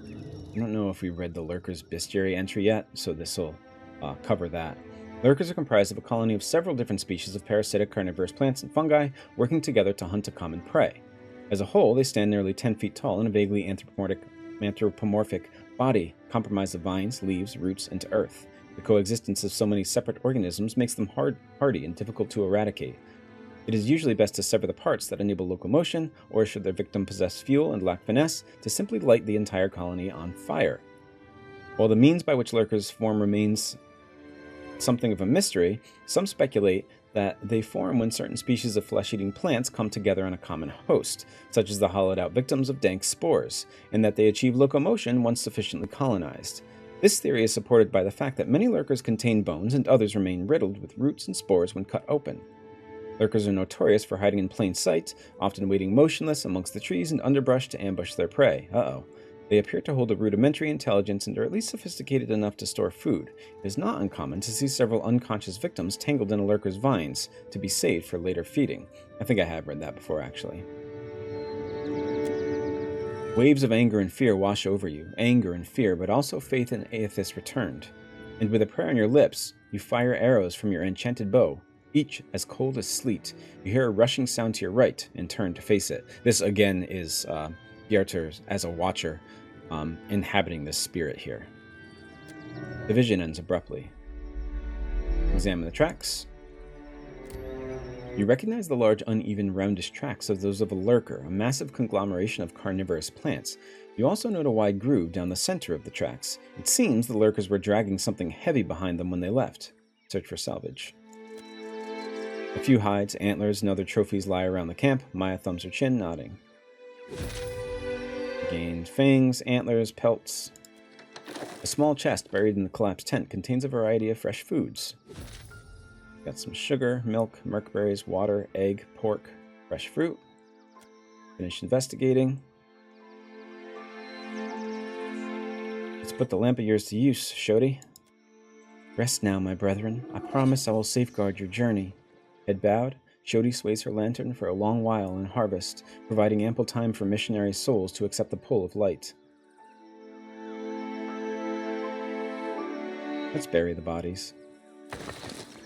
I don't know if we read the Lurkers Bestiary entry yet, so this will cover that. Lurkers are comprised of a colony of several different species of parasitic carnivorous plants and fungi working together to hunt a common prey. As a whole, they stand nearly 10 feet tall in a vaguely anthropomorphic body comprised of vines, leaves, roots, and earth. The coexistence of so many separate organisms makes them hardy and difficult to eradicate. It is usually best to sever the parts that enable locomotion, or should their victim possess fuel and lack finesse, to simply light the entire colony on fire. While the means by which lurkers form remains something of a mystery, some speculate that they form when certain species of flesh-eating plants come together on a common host, such as the hollowed-out victims of dank spores, and that they achieve locomotion once sufficiently colonized. This theory is supported by the fact that many lurkers contain bones and others remain riddled with roots and spores when cut open. Lurkers are notorious for hiding in plain sight, often waiting motionless amongst the trees and underbrush to ambush their prey. They appear to hold a rudimentary intelligence and are at least sophisticated enough to store food. It is not uncommon to see several unconscious victims tangled in a lurker's vines to be saved for later feeding. I think I have read that before, actually. Waves of anger and fear wash over you. Anger and fear, but also faith in Aethys returned. And with a prayer on your lips, you fire arrows from your enchanted bow, each as cold as sleet. You hear a rushing sound to your right and turn to face it. This, again, is Bjartur as a watcher inhabiting this spirit here. The vision ends abruptly. Examine the tracks. You recognize the large, uneven, roundish tracks of those of a lurker, a massive conglomeration of carnivorous plants. You also note a wide groove down the center of the tracks. It seems the lurkers were dragging something heavy behind them when they left. Search for salvage. A few hides, antlers, and other trophies lie around the camp. Maia thumbs her chin, nodding. Gained fangs, antlers, pelts. A small chest buried in the collapsed tent contains a variety of fresh foods. Got some sugar, milk, merkberries, water, egg, pork, fresh fruit. Finish investigating. Let's put the lamp of yours to use, Shodi. Rest now, my brethren. I promise I will safeguard your journey. Head bowed, Shodi sways her lantern for a long while in harvest, providing ample time for missionary souls to accept the pull of light. Let's bury the bodies.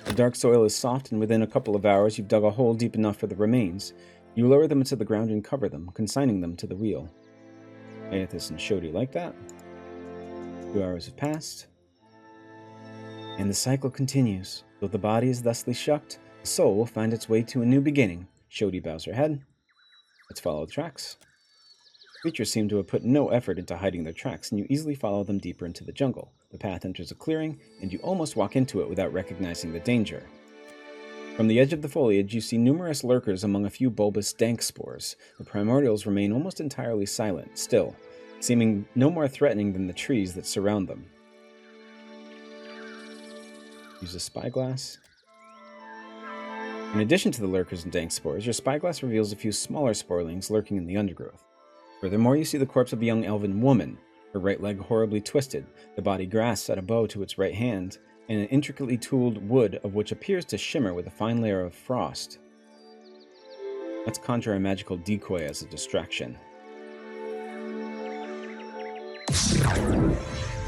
The dark soil is soft, and within a couple of hours you've dug a hole deep enough for the remains. You lower them into the ground and cover them, consigning them to the wheel. Aethys and Shodi like that. 2 hours have passed. And the cycle continues. Though the body is thusly shucked, the soul will find its way to a new beginning. Shodi bows her head. Let's follow the tracks. Creatures seem to have put no effort into hiding their tracks, and you easily follow them deeper into the jungle. The path enters a clearing, and you almost walk into it without recognizing the danger. From the edge of the foliage, you see numerous lurkers among a few bulbous dank spores. The primordials remain almost entirely silent, still, seeming no more threatening than the trees that surround them. Use a spyglass. In addition to the lurkers and dank spores, your spyglass reveals a few smaller sporelings lurking in the undergrowth. Furthermore, you see the corpse of a young elven woman, her right leg horribly twisted, the body grasps at a bow to its right hand, and an intricately tooled wood of which appears to shimmer with a fine layer of frost. Let's conjure a magical decoy as a distraction.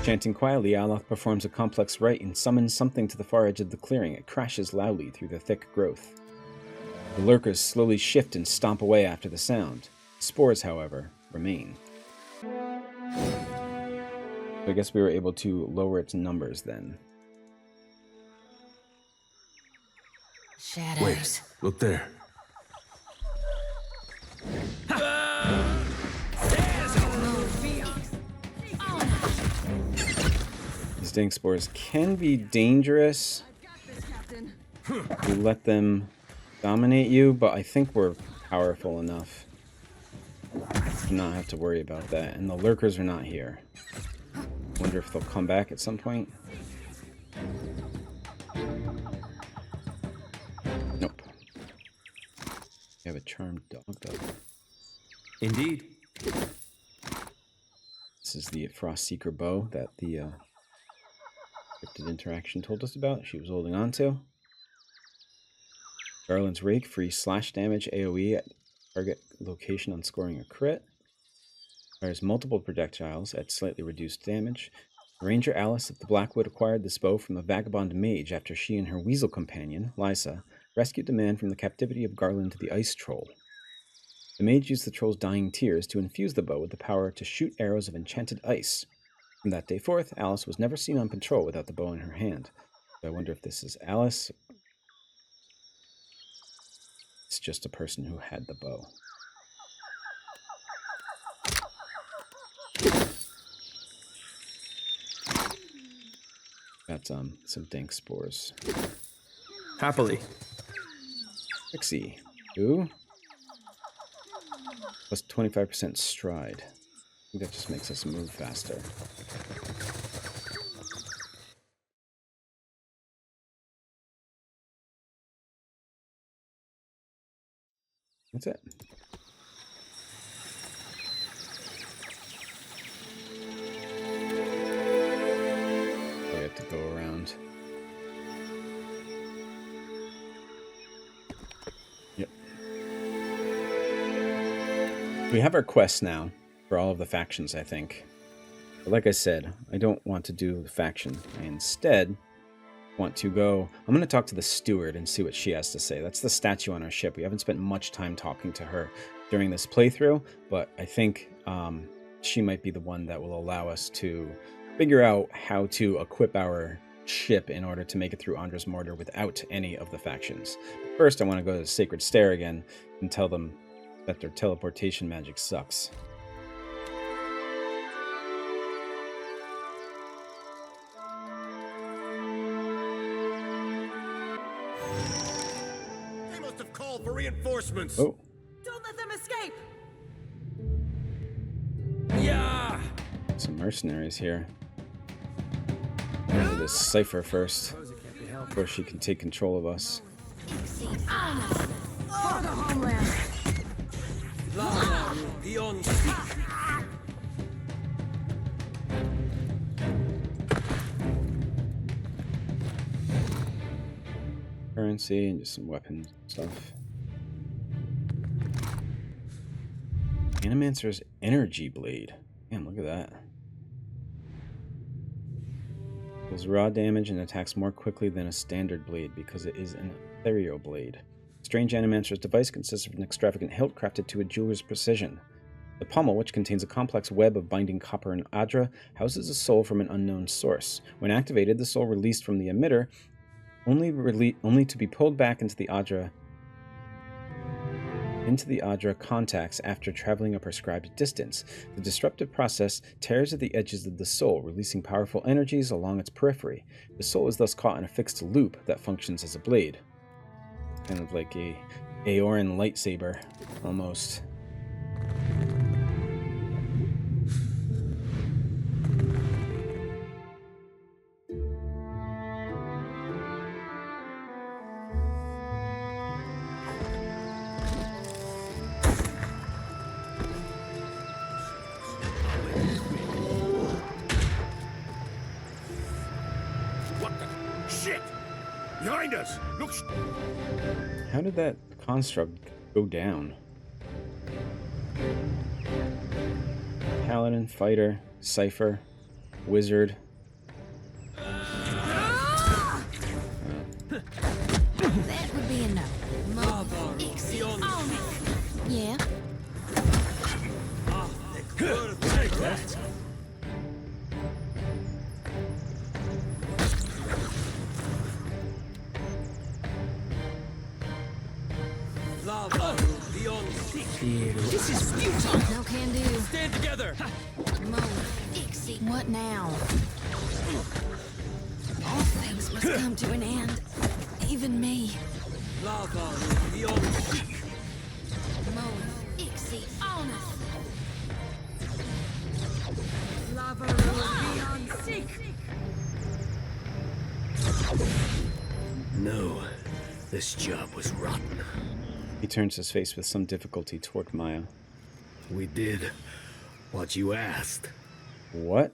Chanting quietly, Aloth performs a complex rite and summons something to the far edge of the clearing. It crashes loudly through the thick growth. The lurkers slowly shift and stomp away after the sound. Spores, however, remain. So I guess we were able to lower its numbers then. Shadows. Wait, look there. These dank spores can be dangerous. You let them dominate you, but I think we're powerful enough to not have to worry about that. And the lurkers are not here. Wonder if they'll come back at some point. Nope. You have a charmed dog, though. Indeed. This is the Frost Seeker bow that the scripted interaction told us about. She was holding on to. Garland's Rake, free slash damage AoE at target location on scoring a crit. Fires multiple projectiles at slightly reduced damage. Ranger Alice of the Blackwood acquired this bow from a vagabond mage after she and her weasel companion, Lysa, rescued the man from the captivity of Garland the Ice Troll. The mage used the troll's dying tears to infuse the bow with the power to shoot arrows of enchanted ice. From that day forth, Alice was never seen on patrol without the bow in her hand. So I wonder if this is Alice. It's just a person who had the bow. Got some dank spores. Happily. Pixie. Ooh. Plus 25% stride. I think that just makes us move faster. That's it. We have to go around. Yep. We have our quests now for all of the factions, I think. But like I said, I don't want to do the faction. I instead want to go... I'm going to talk to the Steward and see what she has to say. That's the statue on our ship. We haven't spent much time talking to her during this playthrough, but I think she might be the one that will allow us to figure out how to equip our ship in order to make it through Ondra's Mortar without any of the factions. But first, I want to go to the Sacred Stair again and tell them that their teleportation magic sucks. They must have called for reinforcements. Oh, Don't let them escape! Yeah. some mercenaries here. Into this cipher first, before she can take control of us. For the homeland! Lava beyond speak. Currency and just some weapons and stuff. Animancer's Energy Blade. Damn, look at that. Deals raw damage and attacks more quickly than a standard blade because it is an ethereal blade. strange animancer's device consists of an extravagant hilt crafted to a jeweler's precision. The pommel, which contains a complex web of binding copper and adra, houses a soul from an unknown source. When activated, the soul released from the emitter only to be pulled back into the adra contacts after traveling a prescribed distance. The disruptive process tears at the edges of the soul, releasing powerful energies along its periphery. The soul is thus caught in a fixed loop that functions as a blade. Kind of like a Aoran lightsaber, almost. Behind us! Look! How did that construct go down? Paladin, fighter, cipher, wizard. That would be a no. Yeah. This is futile. No can do. Stand together. What now? All things must come to an end. Even me. Lava beyond seek. Lava beyond seek. No, this job was rotten. He turns his face with some difficulty toward Maia. We did what you asked. What?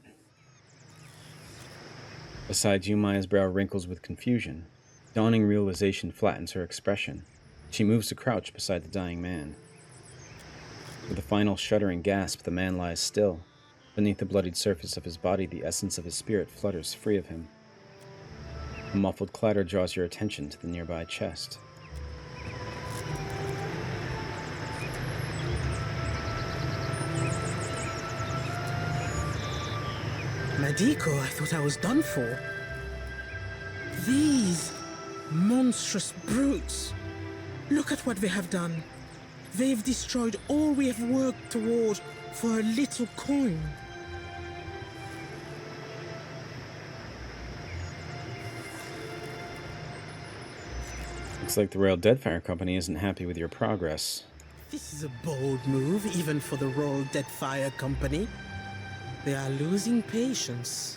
Beside you, Maia's brow wrinkles with confusion. Dawning realization flattens her expression. She moves to crouch beside the dying man. With a final shuddering gasp, the man lies still. Beneath the bloodied surface of his body, the essence of his spirit flutters free of him. A muffled clatter draws your attention to the nearby chest. Madiko, I thought I was done for. These monstrous brutes. Look at what they have done. They've destroyed all we have worked toward for a little coin. Looks like the Royal Deadfire Company isn't happy with your progress. This is a bold move, even for the Royal Deadfire Company. They are losing patience.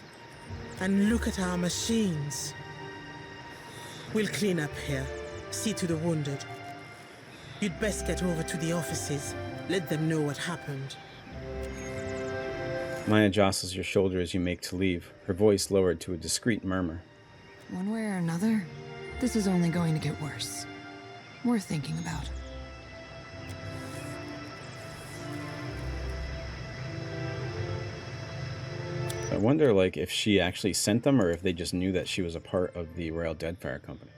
And look at our machines. We'll clean up here, see to the wounded. You'd best get over to the offices. Let them know what happened. Maia jostles your shoulder as you make to leave, her voice lowered to a discreet murmur. One way or another, this is only going to get worse. Worth thinking about. I wonder, like, if she actually sent them or if they just knew that she was a part of the Royal Deadfire Company.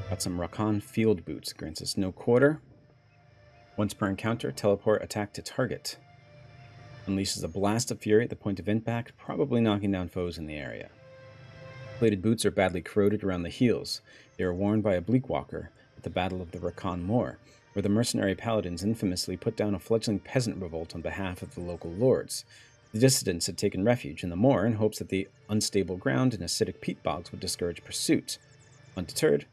Got some Rakan field boots. Grants us no quarter. Once per encounter, teleport attack to target. Unleashes a blast of fury at the point of impact, probably knocking down foes in the area. Plated boots are badly corroded around the heels. They are worn by a Bleakwalker at the Battle of the Rakan Moor, where the mercenary paladins infamously put down a fledgling peasant revolt on behalf of the local lords. The dissidents had taken refuge in the moor in hopes that the unstable ground and acidic peat bogs would discourage pursuit. Undeterred,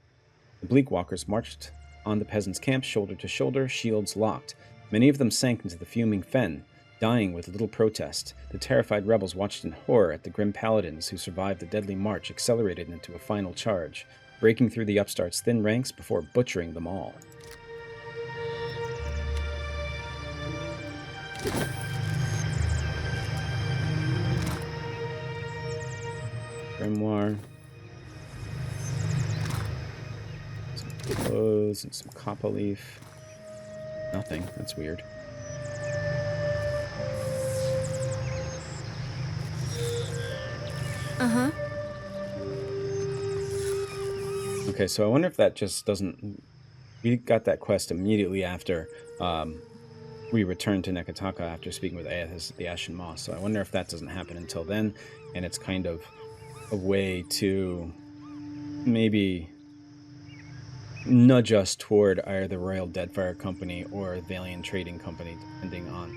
the Bleakwalkers marched on the peasants' camp shoulder to shoulder, shields locked. Many of them sank into the fuming fen, dying with little protest. The terrified rebels watched in horror at the grim paladins who survived the deadly march accelerated into a final charge, breaking through the upstarts' thin ranks before butchering them all. Grimoire. Some clothes and some copper leaf. Nothing. That's weird. Uh-huh. Okay, so I wonder if that just doesn't we got that quest immediately after we returned to Neketaka after speaking with Aethys at the Ashen Moss. So I wonder if that doesn't happen until then, and it's kind of a way to maybe nudge us toward either the Royal Deadfire Company or Valiant Trading Company, depending on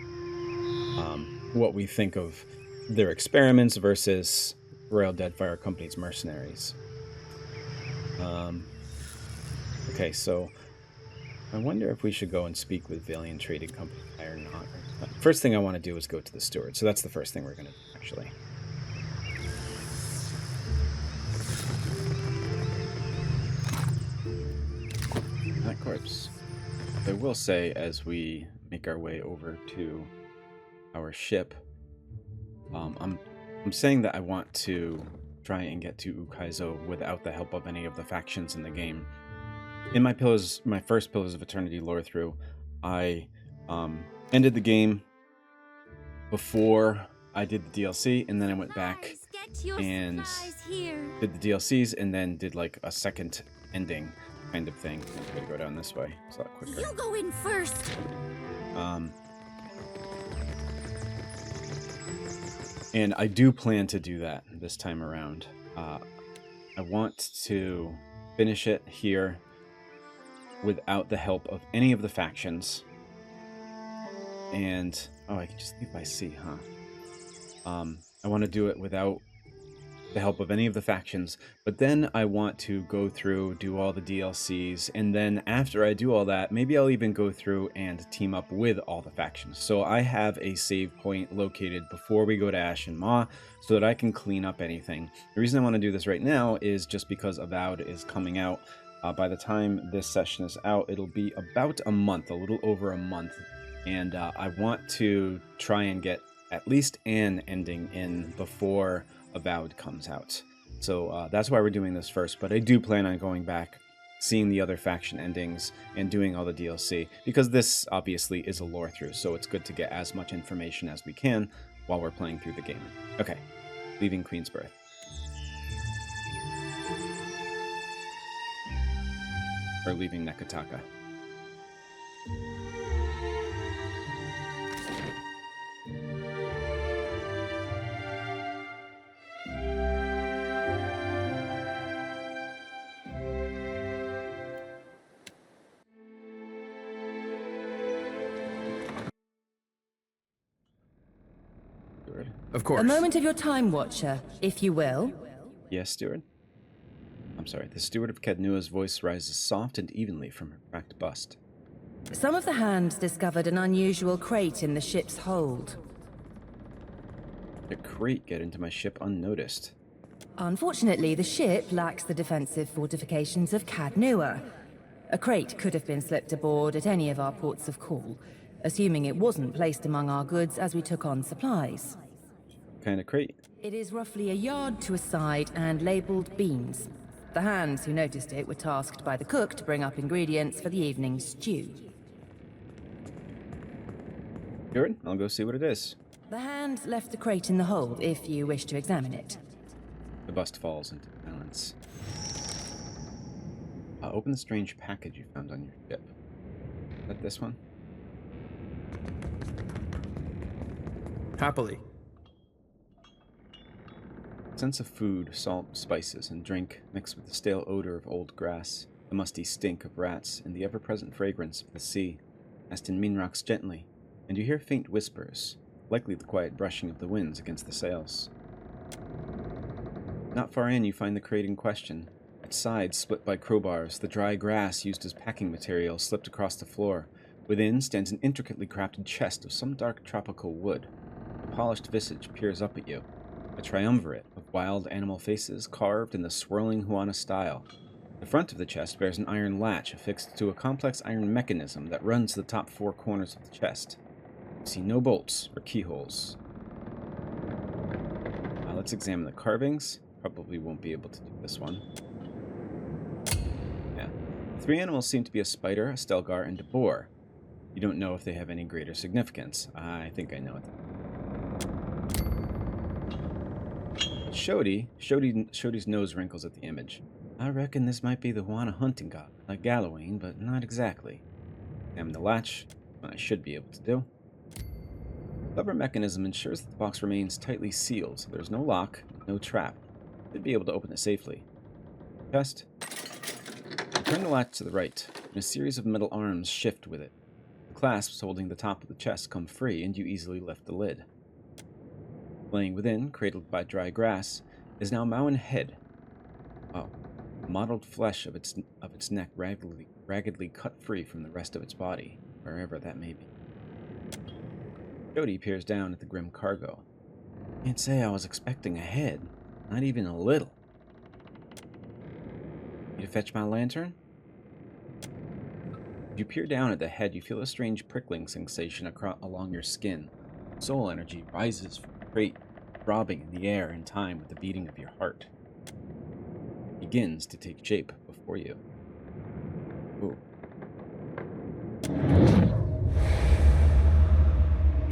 what we think of their experiments versus Royal Deadfire Company's mercenaries. Okay, so I wonder if we should go and speak with Valiant Trading Company or not. First thing I want to do is go to the Steward, so that's the first thing we're going to do, actually. That corpse. I will say, as we make our way over to our ship, I'm saying that I want to try and get to Ukaizo without the help of any of the factions in the game. In my first Pillars of Eternity Lorethrough, I ended the game before I did the DLC, and then I went back and did the DLCs, and then did like a second ending kind of thing. I'm gonna go down this way. It's a lot quicker. You go in first. And I do plan to do that this time around. I want to finish it here without the help of any of the factions. And, oh, I can just leave by sea, huh? I want to do it without the help of any of the factions, but then I want to go through, do all the DLCs, and then after I do all that, maybe I'll even go through and team up with all the factions. So I have a save point located before we go to Ashen Maw, so that I can clean up anything. The reason I want to do this right now is just because Avowed is coming out. By the time this session is out, it'll be about a month, a little over a month, and I want to try and get at least an ending in before Avowed comes out. So that's why we're doing this first, but I do plan on going back, seeing the other faction endings, and doing all the DLC, because this obviously is a lore through, so it's good to get as much information as we can while we're playing through the game. Okay, leaving Queensbirth. Or leaving Neketaka. Of course. A moment of your time, Watcher, if you will. Yes, Steward? I'm sorry, the Steward of Cadnua's voice rises soft and evenly from her cracked bust. Some of the hands discovered an unusual crate in the ship's hold. A crate get into my ship unnoticed. Unfortunately, the ship lacks the defensive fortifications of Cadnua. A crate could have been slipped aboard at any of our ports of call, assuming it wasn't placed among our goods as we took on supplies. What kind of crate? It is roughly a yard to a side and labeled beans. The hands who noticed it were tasked by the cook to bring up ingredients for the evening's stew. Steward, I'll go see what it is. The hand left the crate in the hold if you wish to examine it. The bust falls into balance. Open the strange package you found on your ship. Is that this one? Happily. Sense of food, salt, spices, and drink mixed with the stale odor of old grass, the musty stink of rats, and the ever-present fragrance of the sea. Aston Minrocks gently, and you hear faint whispers, likely the quiet brushing of the winds against the sails. Not far in, you find the crate in question. Its sides split by crowbars, the dry grass used as packing material slipped across the floor. Within stands an intricately crafted chest of some dark tropical wood. A polished visage peers up at you. A triumvirate of wild animal faces carved in the swirling Huana style. The front of the chest bears an iron latch affixed to a complex iron mechanism that runs the top four corners of the chest. You see no bolts or keyholes. Let's examine the carvings. Probably won't be able to do this one. Yeah. The three animals seem to be a spider, a stelgar, and a boar. You don't know if they have any greater significance. I think I know it. Shoddy's nose wrinkles at the image. I reckon this might be the Juana hunting god, like Galloween, but not exactly. Examine the latch, what I should be able to do. The lever mechanism ensures that the box remains tightly sealed, so there's no lock, no trap. Should be able to open it safely. Chest. Turn the latch to the right, and a series of metal arms shift with it. The clasps holding the top of the chest come free, and you easily lift the lid. Laying within, cradled by dry grass, is now Mayan head. Wow. The mottled flesh of its neck raggedly cut free from the rest of its body, wherever that may be. Jody peers down at the grim cargo. Can't say I was expecting a head. Not even a little. Need to fetch my lantern? As you peer down at the head, you feel a strange prickling sensation along your skin. Soul energy rises from the crate, throbbing in the air in time with the beating of your heart. It begins to take shape before you. Ooh.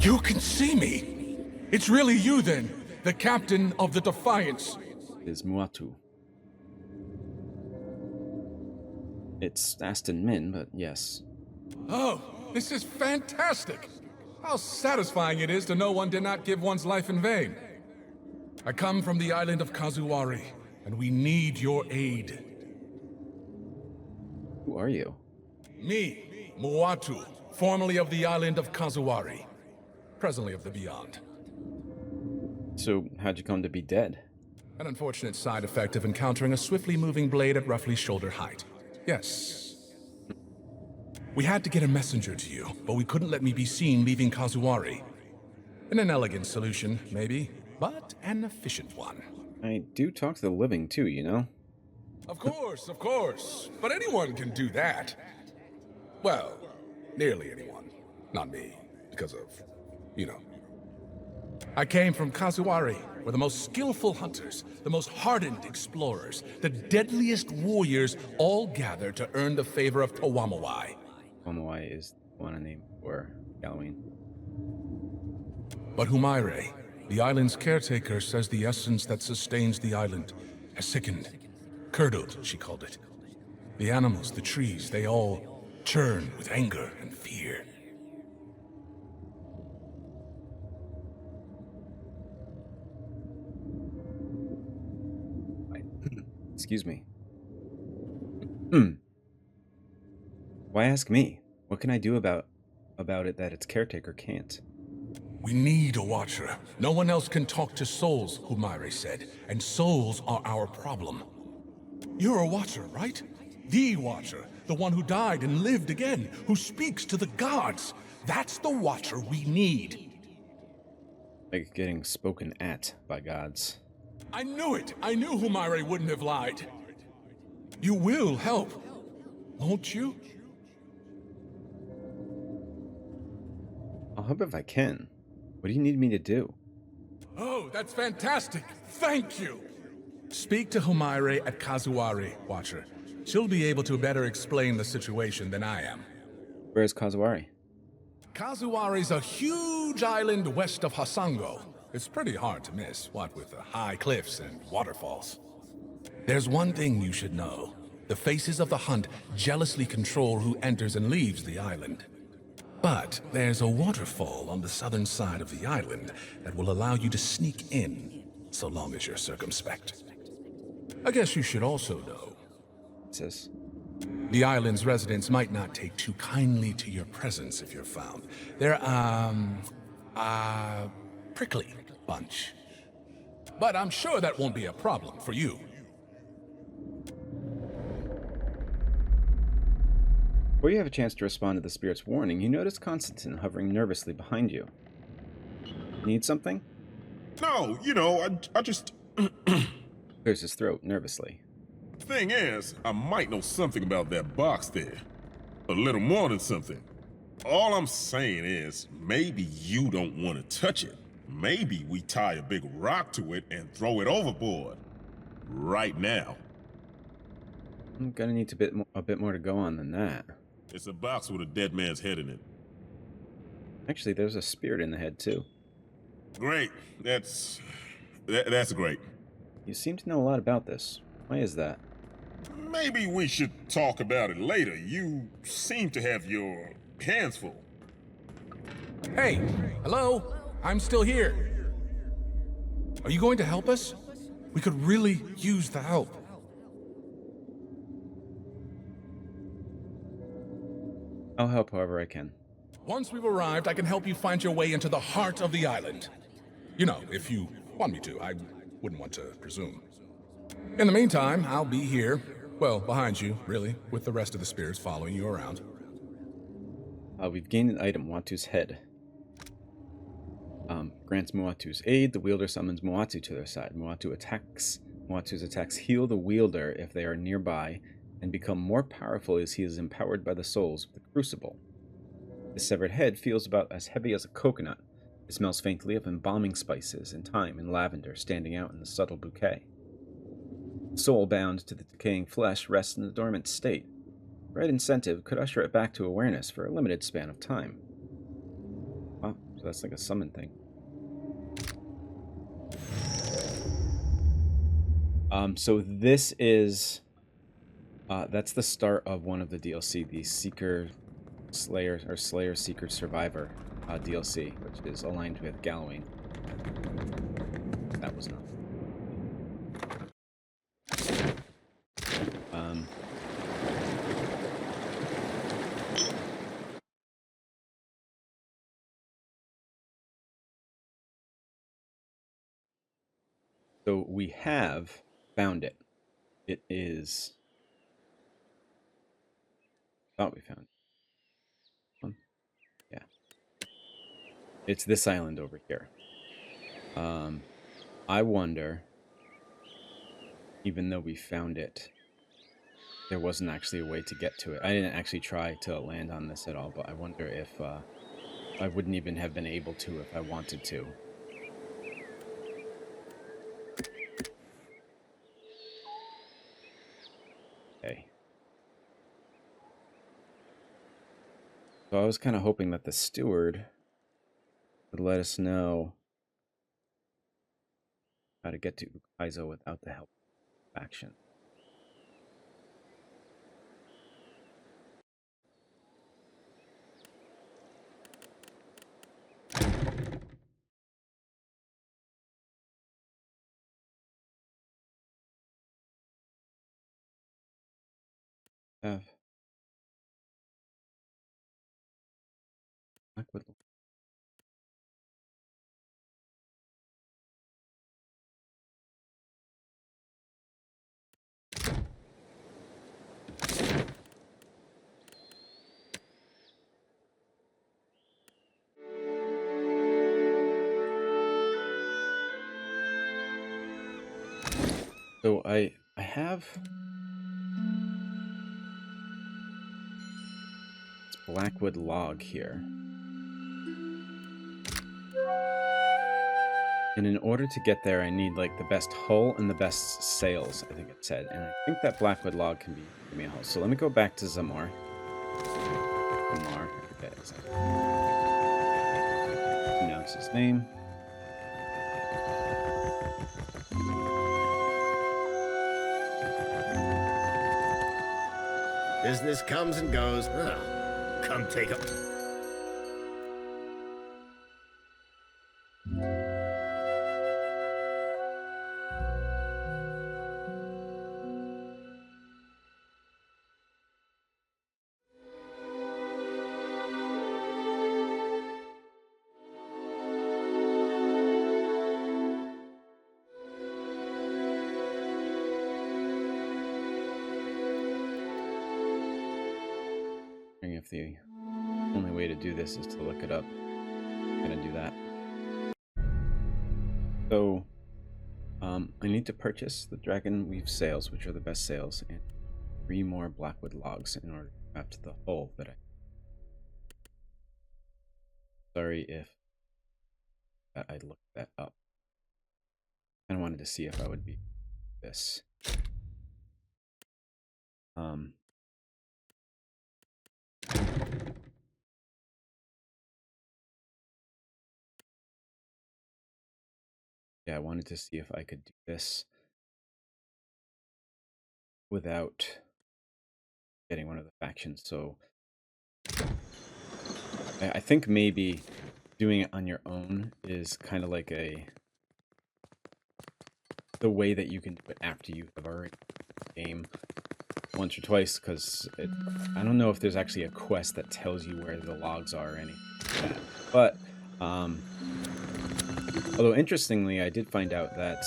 You can see me! It's really you then, the captain of the Defiance. It is Muatu. It's Aston Min, but yes. Oh, this is fantastic! How satisfying it is to know one did not give one's life in vain. I come from the island of Kazuwari, and we need your aid. Who are you? Me, Muatu, formerly of the island of Kazuwari, presently of the Beyond. So, how'd you come to be dead? An unfortunate side effect of encountering a swiftly moving blade at roughly shoulder height. Yes. We had to get a messenger to you, but we couldn't let me be seen leaving Kazuwari. An inelegant solution, maybe, but an efficient one. I do talk to the living too, you know? Of course. But anyone can do that. Well, nearly anyone. Not me, because of, you know. I came from Kazuwari, where the most skillful hunters, the most hardened explorers, the deadliest warriors all gather to earn the favor of Tawamawai. Tawamawai is the one I named for Galloween. But Humaire, the island's caretaker, says the essence that sustains the island has sickened. Curdled, she called it. The animals, the trees, they all churn with anger and fear. Excuse me. Why ask me? What can I do about it that its caretaker can't? We need a watcher. No one else can talk to souls, Humaire said, and souls are our problem. You're a watcher, right? The watcher, the one who died and lived again, who speaks to the gods. That's the watcher we need. Like getting spoken at by gods. I knew it! I knew Humaire wouldn't have lied. You will help, won't you? I'll help if I can. What do you need me to do? Oh, that's fantastic! Thank you! Speak to Humaire at Kazuwari, Watcher. She'll be able to better explain the situation than I am. Where's Kazuwari? Kazuwari's a huge island west of Hasango. It's pretty hard to miss, what with the high cliffs and waterfalls. There's one thing you should know. The faces of the hunt jealously control who enters and leaves the island. But there's a waterfall on the southern side of the island that will allow you to sneak in, so long as you're circumspect. I guess you should also know. Sis. The island's residents might not take too kindly to your presence if you're found. They're, prickly bunch. But I'm sure that won't be a problem for you. Before you have a chance to respond to the spirit's warning, you notice Constantine hovering nervously behind you. Need something? No, you know, I just... Clears his throat nervously. Thing is, I might know something about that box there. A little more than something. All I'm saying is, maybe you don't want to touch it. Maybe we tie a big rock to it and throw it overboard. Right now. I'm gonna need a bit more to go on than that. It's a box with a dead man's head in it. Actually, there's a spirit in the head, too. Great. That's great. You seem to know a lot about this. Why is that? Maybe we should talk about it later. You seem to have your hands full. Hey, hello? I'm still here. Are you going to help us? We could really use the help. I'll help however I can. Once we've arrived, I can help you find your way into the heart of the island. You know, if you want me to. I wouldn't want to presume. In the meantime, I'll be here, well, behind you, really, with the rest of the spirits following you around. We've gained an item, Moatu's head. Grants Moatu's aid. The wielder summons Moatu to their side. Moatu's attacks heal the wielder if they are nearby and become more powerful as he is empowered by the souls of the crucible. The severed head feels about as heavy as a coconut. It smells faintly of embalming spices and thyme and lavender standing out in the subtle bouquet. The soul bound to the decaying flesh rests in a dormant state. The right incentive could usher it back to awareness for a limited span of time. Wow, so that's like a summon thing. So this is... that's the start of one of the DLC, the Slayer Seeker Survivor DLC, which is aligned with Gallowing. That was not. So we have found it. It is... thought we found it. Yeah. It's this island over here. I wonder, even though we found it, there wasn't actually a way to get to it. I didn't actually try to land on this at all, but I wonder if I wouldn't even have been able to if I wanted to. Okay. So I was kind of hoping that the steward would let us know how to get to Cazza without the help of action. Have Blackwood. So I have this Blackwood log here. And in order to get there, I need like the best hull and the best sails, I think it said. And I think that Blackwood log can give me a hull. So let me go back to Zamar. Zamar, I forget exactly. Pronounce his name. Business comes and goes. Come take a... If the only way to do this is to look it up, I'm gonna do that. So, I need to purchase the Dragon Weave sails, which are the best sails, and 3 more Blackwood logs in order to craft the hull that I... Sorry if I looked that up. I wanted to see if I would be this. Yeah, I wanted to see if I could do this without getting one of the factions. So I think maybe doing it on your own is kind of like the way that you can do it after you have already game once or twice, because I don't know if there's actually a quest that tells you where the logs are or anything like that. But although interestingly, I did find out that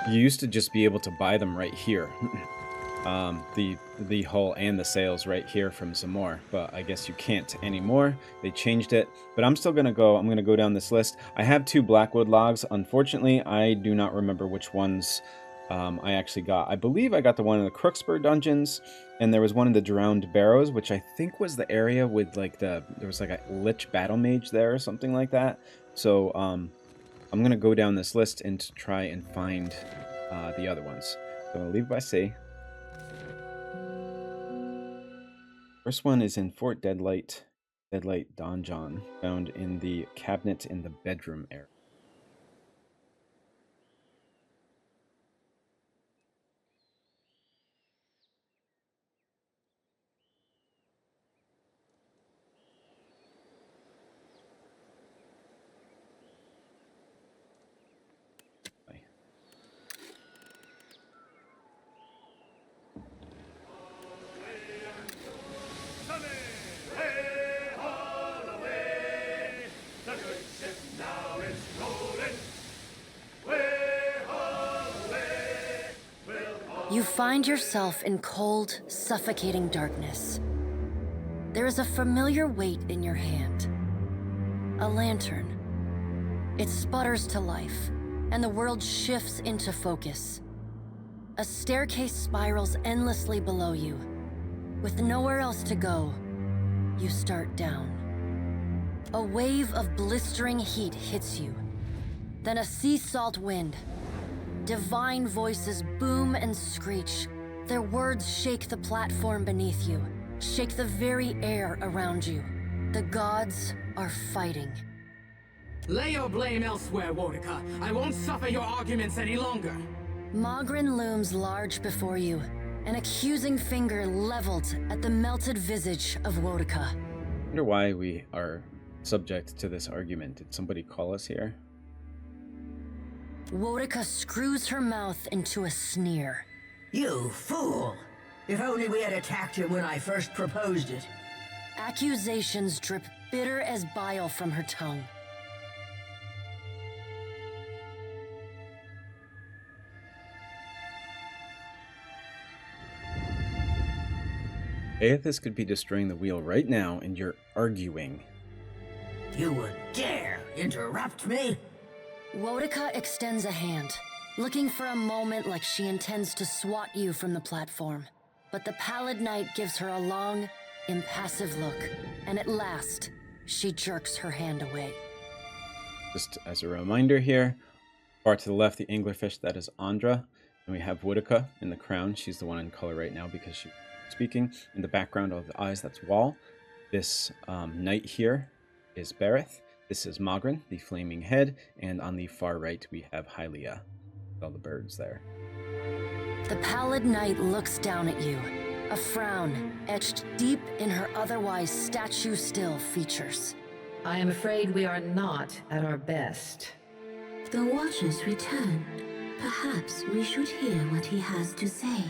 you used to just be able to buy them right here. The hull and the sails right here from Zamor, but I guess you can't anymore. They changed it, but I'm still gonna go. I'm gonna go down this list. I have 2 Blackwood logs. Unfortunately, I do not remember which ones I actually got. I believe I got the one in the Crookspur dungeons, and there was one in the Drowned Barrows, which I think was the area with like there was like a Lich battle mage there or something like that. So I'm gonna go down this list and try and find the other ones. So I'm gonna leave by sea. First one is in Fort Deadlight Donjon, found in the cabinet in the bedroom area. You find yourself in cold, suffocating darkness. There is a familiar weight in your hand. A lantern. It sputters to life, and the world shifts into focus. A staircase spirals endlessly below you. With nowhere else to go, you start down. A wave of blistering heat hits you. Then a sea salt wind. Divine voices boom and screech. Their words shake the platform beneath you, shake the very air around you. The gods are fighting. Lay your blame elsewhere, Woedica. I won't suffer your arguments any longer. Mogren looms large before you, an accusing finger leveled at the melted visage of Woedica. I wonder why we are subject to this argument. Did somebody call us here? Woedica screws her mouth into a sneer. You fool! If only we had attacked him when I first proposed it. Accusations drip bitter as bile from her tongue. Aethys could be destroying the wheel right now, and you're arguing. You would dare interrupt me? Woedica extends a hand, looking for a moment like she intends to swat you from the platform. But the pallid knight gives her a long, impassive look, and at last, she jerks her hand away. Just as a reminder here, far to the left, the anglerfish, that is Ondra. And we have Woedica in the crown. She's the one in color right now because she's speaking. In the background of the eyes, that's Wall. This knight here is Bereth. This is Mogren, the flaming head, and on the far right we have Hylia, all the birds there. The pallid knight looks down at you, a frown etched deep in her otherwise statue-still features. I am afraid we are not at our best. The Watchers returned. Perhaps we should hear what he has to say.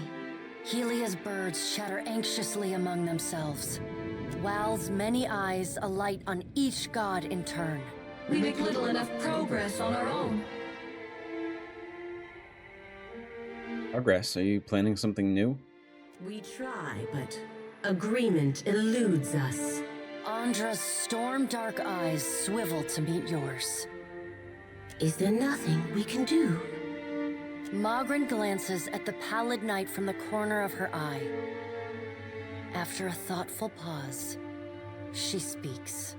Helia's birds chatter anxiously among themselves. Wal's many eyes alight on each god in turn. We make little enough progress on our own. Progress? Are you planning something new? We try, but agreement eludes us. Ondra's storm-dark eyes swivel to meet yours. Is there nothing we can do? Mogren glances at the pallid knight from the corner of her eye. After a thoughtful pause, she speaks.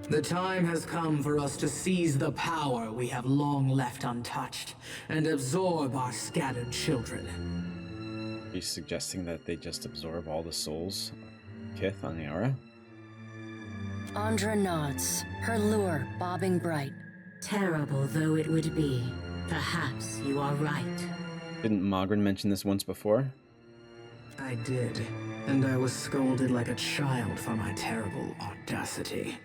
The time has come for us to seize the power we have long left untouched and absorb our scattered children. Are you suggesting that they just absorb all the souls of Kith on the aura? Ondra nods, her lure bobbing bright. Terrible though it would be, perhaps you are right. Didn't Mogren mention this once before? I did, and I was scolded like a child for my terrible audacity.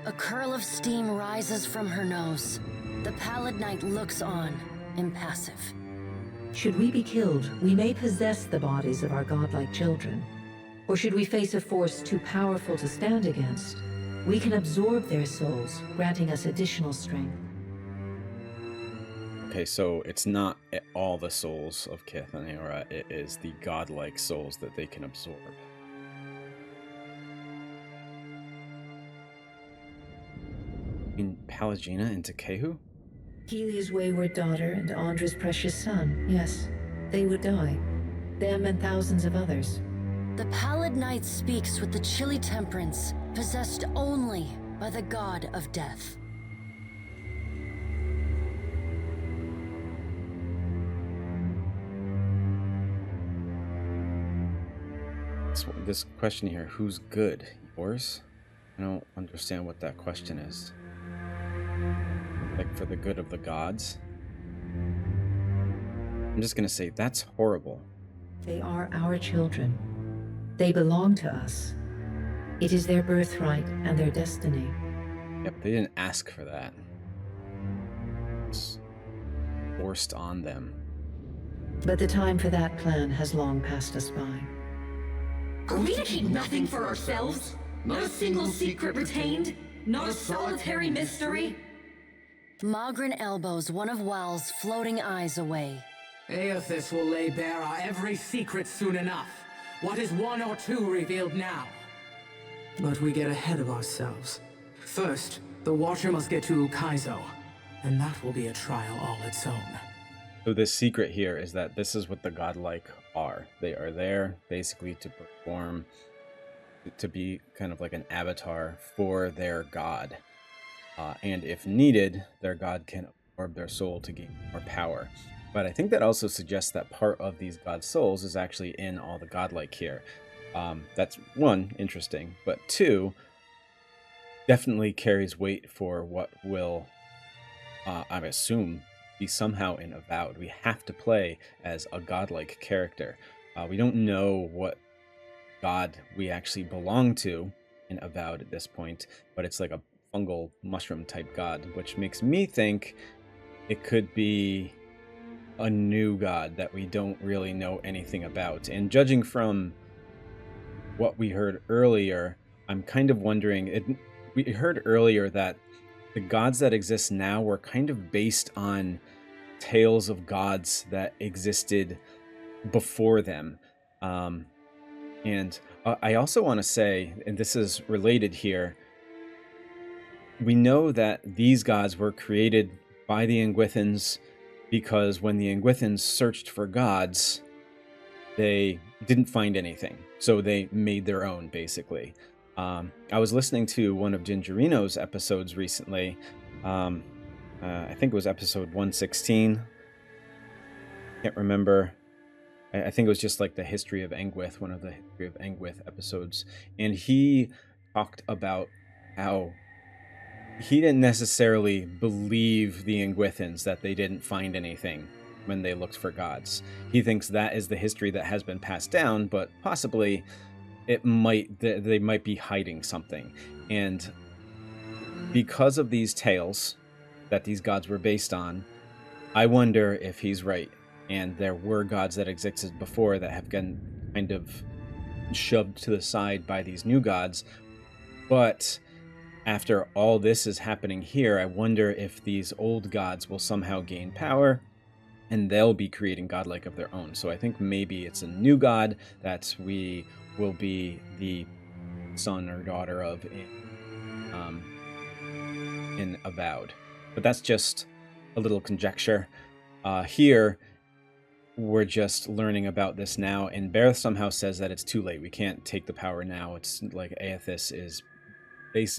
A curl of steam rises from her nose. The Pallid Knight looks on, impassive. Should we be killed, we may possess the bodies of our godlike children. Or should we face a force too powerful to stand against, we can absorb their souls, granting us additional strength. Okay, so it's not all the souls of Kith and Aora, it is the godlike souls that they can absorb. In Pallegina into Kehu? Keely's wayward daughter and Ondra's precious son, yes. They would die. Them and thousands of others. The Pallid Knight speaks with the chilly temperance, possessed only by the god of death. This question here, who's good? Yours? I don't understand what that question is. Like, for the good of the gods? I'm just gonna say, that's horrible. They are our children. They belong to us. It is their birthright and their destiny. Yep, they didn't ask for that. It's forced on them. But the time for that plan has long passed us by. Are we to keep nothing for ourselves? Not a single secret retained? Not a solitary mystery? Magrin elbows one of Wal's floating eyes away. Aethys will lay bare our every secret soon enough. What is one or two revealed now? But we get ahead of ourselves. First, the Watcher must get to Ukaizo, and that will be a trial all its own. So the secret here is that this is what the godlike are. They are there basically to perform, to be kind of like an avatar for their god. And if needed, their god can absorb their soul to gain more power. But I think that also suggests that part of these god souls is actually in all the godlike here. That's one, interesting, but two, definitely carries weight for what will, I assume, be somehow in Avowed. We have to play as a godlike character. We don't know what god we actually belong to in Avowed at this point, but it's like a fungal mushroom type god, which makes me think it could be a new god that we don't really know anything about. And judging from what we heard earlier, I'm kind of wondering, we heard earlier that the gods that exist now were kind of based on tales of gods that existed before them. And I also want to say, and this is related here, we know that these gods were created by the Engwithans because when the Engwithans searched for gods, they didn't find anything. So they made their own, basically. I was listening to one of Gingerino's episodes recently. I think it was episode 116. Can't remember. I think it was just like the history of Engwith, one of the history of Engwith episodes. And he talked about how he didn't necessarily believe the Engwithans that they didn't find anything when they looked for gods. He thinks that is the history that has been passed down, but possibly they might be hiding something. And because of these tales that these gods were based on, I wonder if he's right, and there were gods that existed before that have been kind of shoved to the side by these new gods. But after all this is happening here, I wonder if these old gods will somehow gain power and they'll be creating godlike of their own. So I think maybe it's a new god that we will be the son or daughter of in Avowed. But that's just a little conjecture. Here, we're just learning about this now, and Bareth somehow says that it's too late. We can't take the power now. It's like Aethys is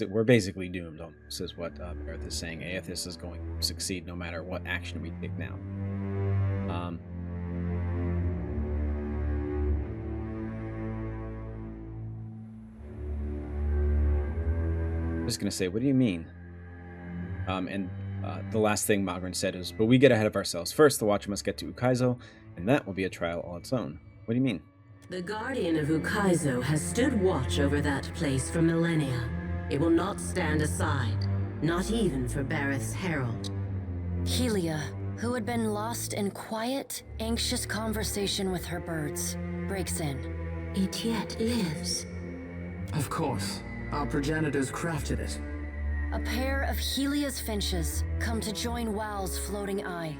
we're basically doomed, almost, is what Bareth is saying. Aethys is going to succeed no matter what action we take now. I'm just going to say, what do you mean? The last thing Magrin said is, but we get ahead of ourselves. First, the Watcher must get to Ukaizo, and that will be a trial all its own. What do you mean? The Guardian of Ukaizo has stood watch over that place for millennia. It will not stand aside, not even for Bareth's herald. Helia, who had been lost in quiet, anxious conversation with her birds, breaks in. It yet lives. Of course. Our progenitors crafted it. A pair of Helia's finches come to join Wow's floating eye.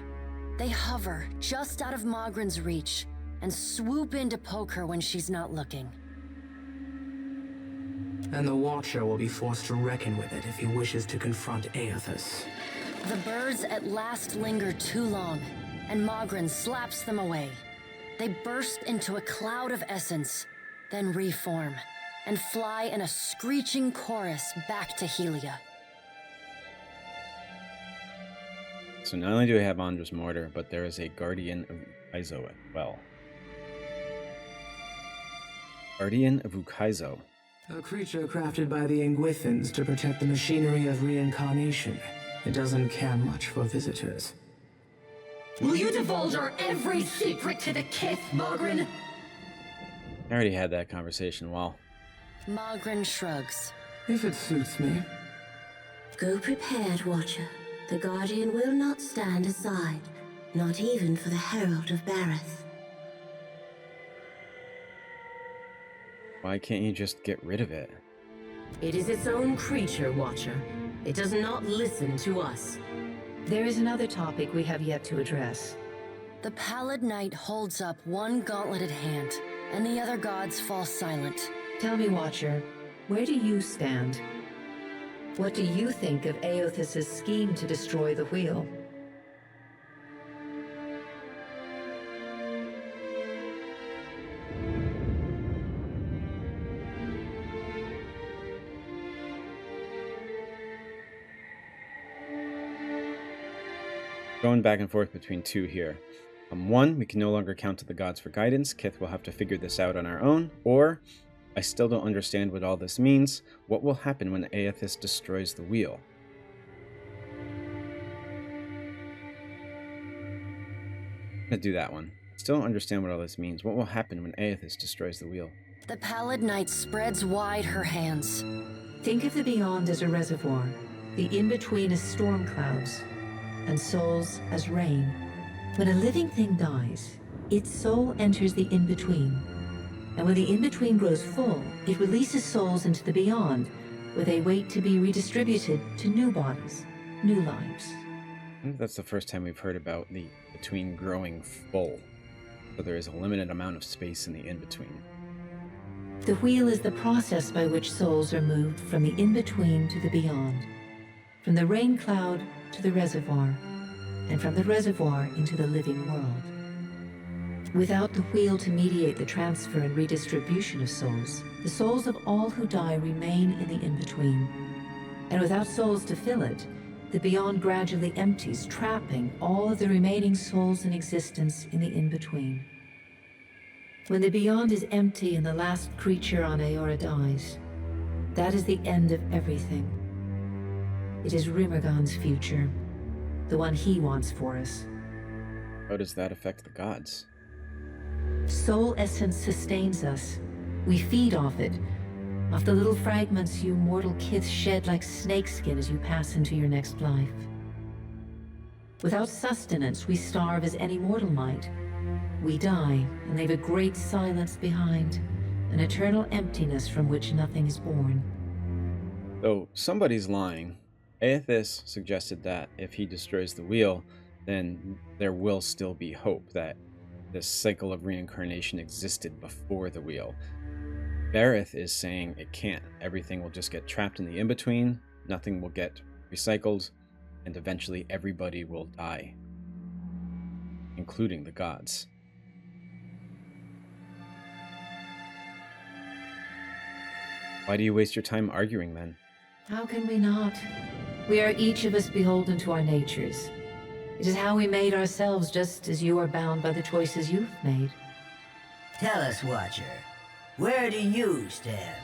They hover just out of Mogren's reach and swoop in to poke her when she's not looking. And the Watcher will be forced to reckon with it if he wishes to confront Aethys. The birds at last linger too long, and Mogren slaps them away. They burst into a cloud of essence, then reform, and fly in a screeching chorus back to Helia. So not only do we have Ondra's Mortar, but there is a Guardian of Ukaizo as well. Guardian of Ukaizo. A creature crafted by the Ingwithans to protect the machinery of reincarnation. It doesn't care much for visitors. Will you divulge our every secret to the Kith, Mogren? I already had that conversation, Well. Mogren shrugs. If it suits me. Go prepared, Watcher. The Guardian will not stand aside, not even for the Herald of Bareth. Why can't you just get rid of it? It is its own creature, Watcher. It does not listen to us. There is another topic we have yet to address. The Pallid Knight holds up one gauntleted hand, and the other gods fall silent. Tell me, Watcher, where do you stand? What do you think of Aethys' scheme to destroy the wheel? Going back and forth between two here. One, we can no longer count to the gods for guidance. Kith will have to figure this out on our own. Or, I still don't understand what all this means. What will happen when Aethys destroys the wheel? I'm gonna do that one. Still don't understand what all this means. What will happen when Aethys destroys the wheel? The Pallid Knight spreads wide her hands. Think of the beyond as a reservoir, the in-between as storm clouds, and souls as rain. When a living thing dies, its soul enters the in-between. And when the in-between grows full, it releases souls into the beyond, where they wait to be redistributed to new bodies, new lives. I think that's the first time we've heard about the between growing full. So there is a limited amount of space in the in-between. The wheel is the process by which souls are moved from the in-between to the beyond, from the rain cloud to the reservoir, and from the reservoir into the living world. Without the wheel to mediate the transfer and redistribution of souls, the souls of all who die remain in the in-between. And without souls to fill it, the beyond gradually empties, trapping all of the remaining souls in existence in the in-between. When the beyond is empty and the last creature on Aora dies, that is the end of everything. It is Rimergon's future, the one he wants for us. How does that affect the gods? Soul essence sustains us. We feed off it, off the little fragments you mortal kith shed like snakeskin as you pass into your next life. Without sustenance, we starve as any mortal might. We die and leave a great silence behind, an eternal emptiness from which nothing is born. Though somebody's lying. Aethys suggested that if he destroys the wheel, then there will still be hope that this cycle of reincarnation existed before the wheel. Bareth is saying it can't. Everything will just get trapped in the in-between, nothing will get recycled, and eventually everybody will die, including the gods. Why do you waste your time arguing then? How can we not? We are each of us beholden to our natures. It is how we made ourselves, just as you are bound by the choices you've made. Tell us, Watcher, where do you stand?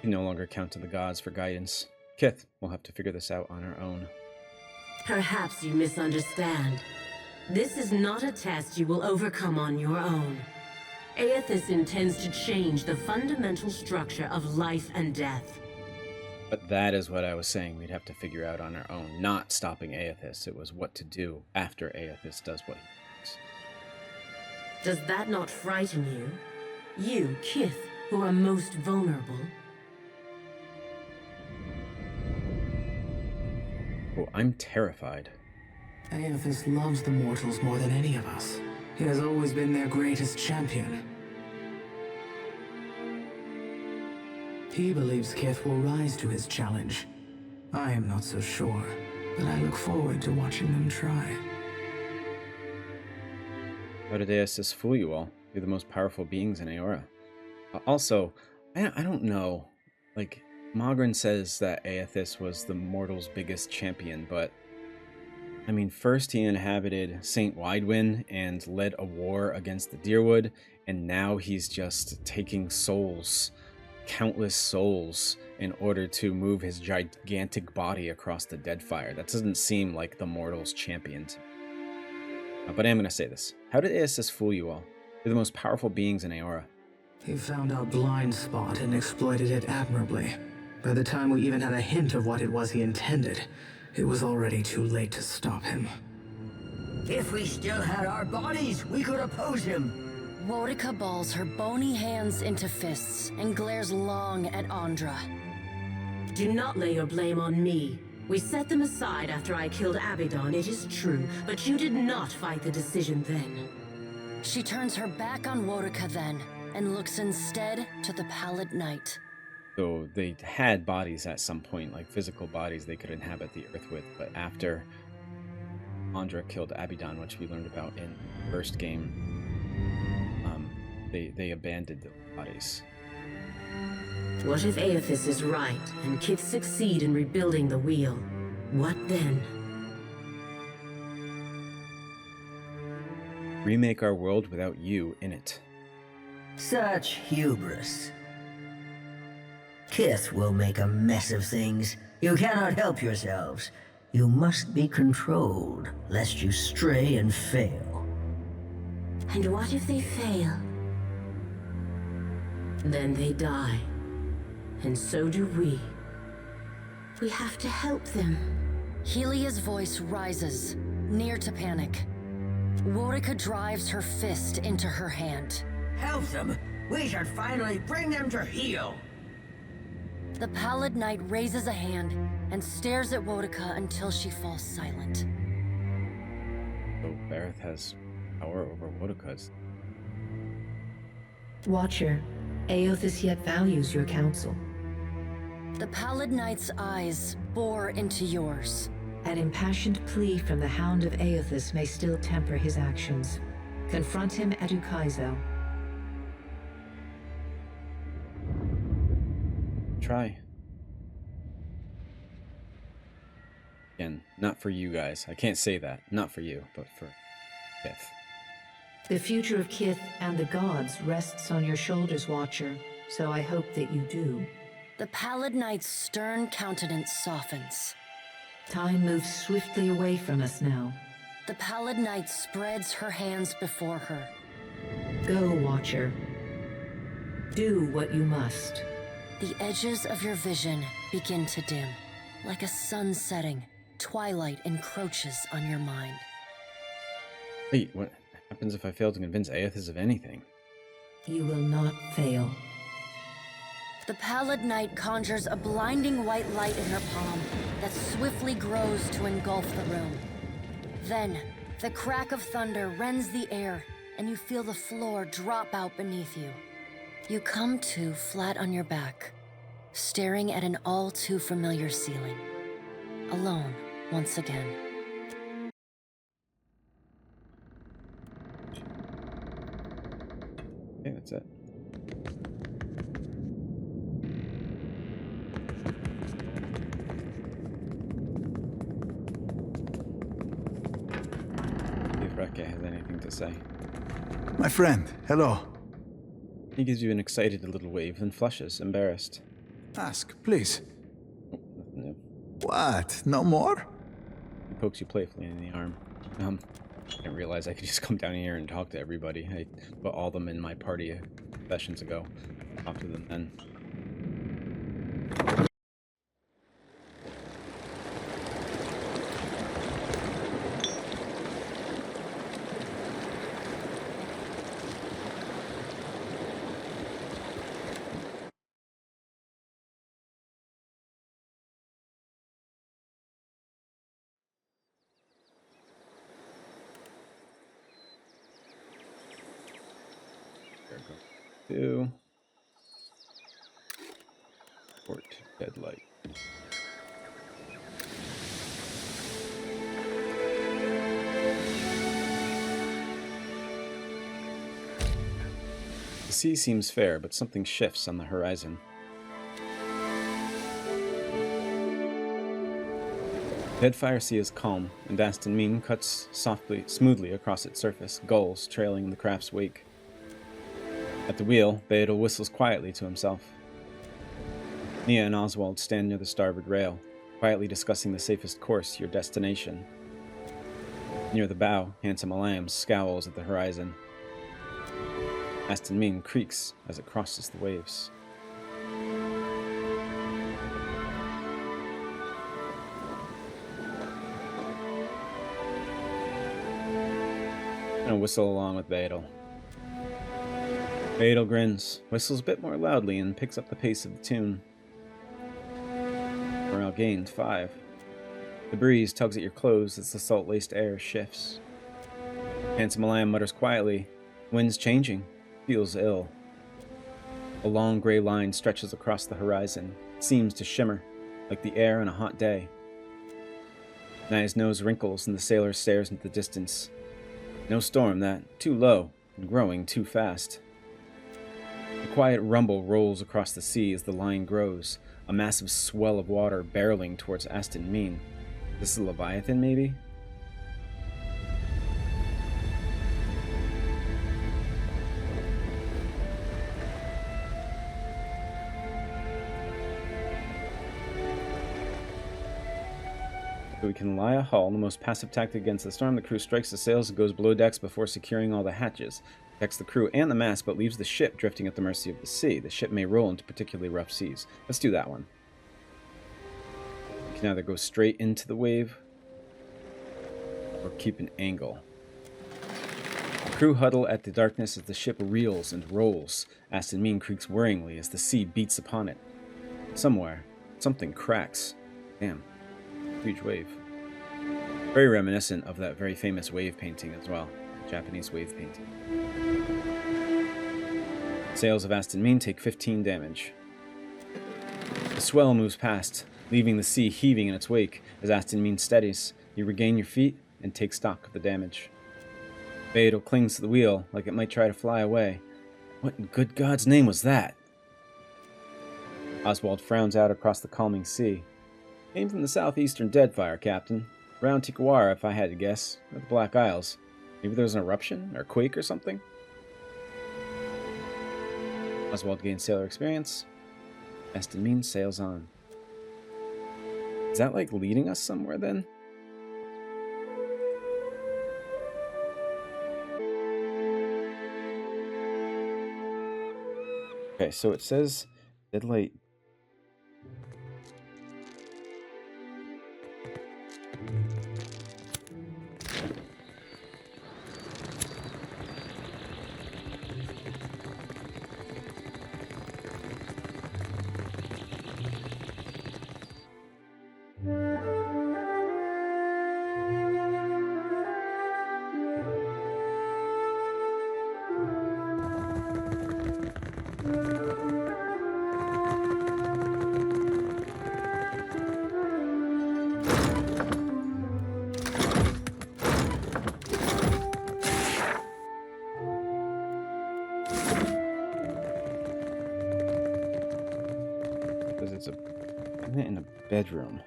We no longer count to the gods for guidance. Kith will have to figure this out on our own. Perhaps you misunderstand. This is not a test you will overcome on your own. Aethys intends to change the fundamental structure of life and death. But that is what I was saying we'd have to figure out on our own, not stopping Aethys. It was what to do after Aethys does what he does. Does that not frighten you? You, Kith, who are most vulnerable? Oh, I'm terrified. Aethys loves the mortals more than any of us. He has always been their greatest champion. He believes Kith will rise to his challenge. I am not so sure, but I look forward to watching them try. How did Aethys fool you all? You're the most powerful beings in Aora. Also, I don't know. Like, Mogren says that Aethys was the mortals' biggest champion, but I mean, first he inhabited St. Widewin and led a war against the Deerwood, and now he's just taking souls, countless souls, in order to move his gigantic body across the Deadfire. That doesn't seem like the mortals' champion to me. But I am going to say this. How did Aethys fool you all? You're the most powerful beings in Aora. He found our blind spot and exploited it admirably. By the time we even had a hint of what it was he intended, it was already too late to stop him. If we still had our bodies, we could oppose him. Woedica balls her bony hands into fists and glares long at Ondra. Do not lay your blame on me. We set them aside after I killed Abaddon, it is true, but you did not fight the decision then. She turns her back on Woedica then, and looks instead to the Pallid Knight. So they had bodies at some point, like physical bodies they could inhabit the earth with, but after Ondra killed Abaddon, which we learned about in the first game, they abandoned the bodies. What if Aethys is right, and Kith succeed in rebuilding the wheel? What then? Remake our world without you in it. Such hubris. Kith will make a mess of things. You cannot help yourselves. You must be controlled, lest you stray and fail. And what if they fail? Then they die. And so do we. We have to help them. Helia's voice rises, near to panic. Woedica drives her fist into her hand. Help them! We should finally bring them to heel! The Pallid Knight raises a hand and stares at Woedica until she falls silent. So Bareth has power over Woedica's. Watcher, Aethys yet values your counsel. The Pallid Knight's eyes bore into yours. An impassioned plea from the Hound of Aethys may still temper his actions. Confront him at Ukaizo. Try. Again, not for you guys. I can't say that. Not for you, but for Kith. The future of Kith and the gods rests on your shoulders, Watcher, so I hope that you do. The Pallid Knight's stern countenance softens. Time moves swiftly away from us now. The Pallid Knight spreads her hands before her. Go, Watcher. Do what you must. The edges of your vision begin to dim. Like a sun setting, twilight encroaches on your mind. Wait, what happens if I fail to convince Aethys of anything? You will not fail. The Pallid Knight conjures a blinding white light in her palm that swiftly grows to engulf the room. Then, the crack of thunder rends the air, and you feel the floor drop out beneath you. You come to flat on your back, staring at an all too familiar ceiling. Alone, once again. Okay, that's it. Rekka has anything to say. My friend, hello. He gives you an excited little wave and flushes, embarrassed. Ask, please. Oh, nothing new. What? No more? He pokes you playfully in the arm. I didn't realize I could just come down here and talk to everybody. I put all them in my party sessions ago. Talk to them then. Two. Port Deadlight. The sea seems fair, but something shifts on the horizon. Deadfire sea is calm, and Aston Mean cuts smoothly across its surface, gulls trailing in the craft's wake. At the wheel, Beadle whistles quietly to himself. Nia and Oswald stand near the starboard rail, quietly discussing the safest course to your destination. Near the bow, Handsome Alam scowls at the horizon. Aston Mean creaks as it crosses the waves. I'm gonna whistle along with Beadle. Beadle grins, whistles a bit more loudly, and picks up the pace of the tune. Morale gained 5. The breeze tugs at your clothes as the salt-laced air shifts. Handsome Lamb mutters quietly, "Wind's changing. Feels ill." A long gray line stretches across the horizon. It seems to shimmer, like the air on a hot day. Naya's nose wrinkles and the sailor stares into the distance. No storm, that. Too low, and growing too fast. A quiet rumble rolls across the sea as the line grows, a massive swell of water barreling towards Aston Mean. This is a Leviathan, maybe? We can lie a hull, the most passive tactic against the storm. The crew strikes the sails and goes below decks before securing all the hatches. Protects the crew and the mast, but leaves the ship drifting at the mercy of the sea. The ship may roll into particularly rough seas. Let's do that one. You can either go straight into the wave or keep an angle. The crew huddle at the darkness as the ship reels and rolls. Aston Mean creaks worryingly as the sea beats upon it. Somewhere, something cracks. Damn. Huge wave. Very reminiscent of that very famous wave painting as well. Japanese wave painting. Sails of Aston Mean take 15 damage. The swell moves past, leaving the sea heaving in its wake. As Aston Mean steadies, you regain your feet and take stock of the damage. Beadle clings to the wheel like it might try to fly away. What in good God's name was that? Oswald frowns out across the calming sea. Came from the southeastern Deadfire, Captain. Around Tikawara, if I had to guess. Or the Black Isles. Maybe there was an eruption? Or quake or something? Oswald gains sailor experience. Aston Mean sails on. Is that like leading us somewhere then? Okay, so it says Deadlight. In a bedroom.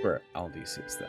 where Aldis is then.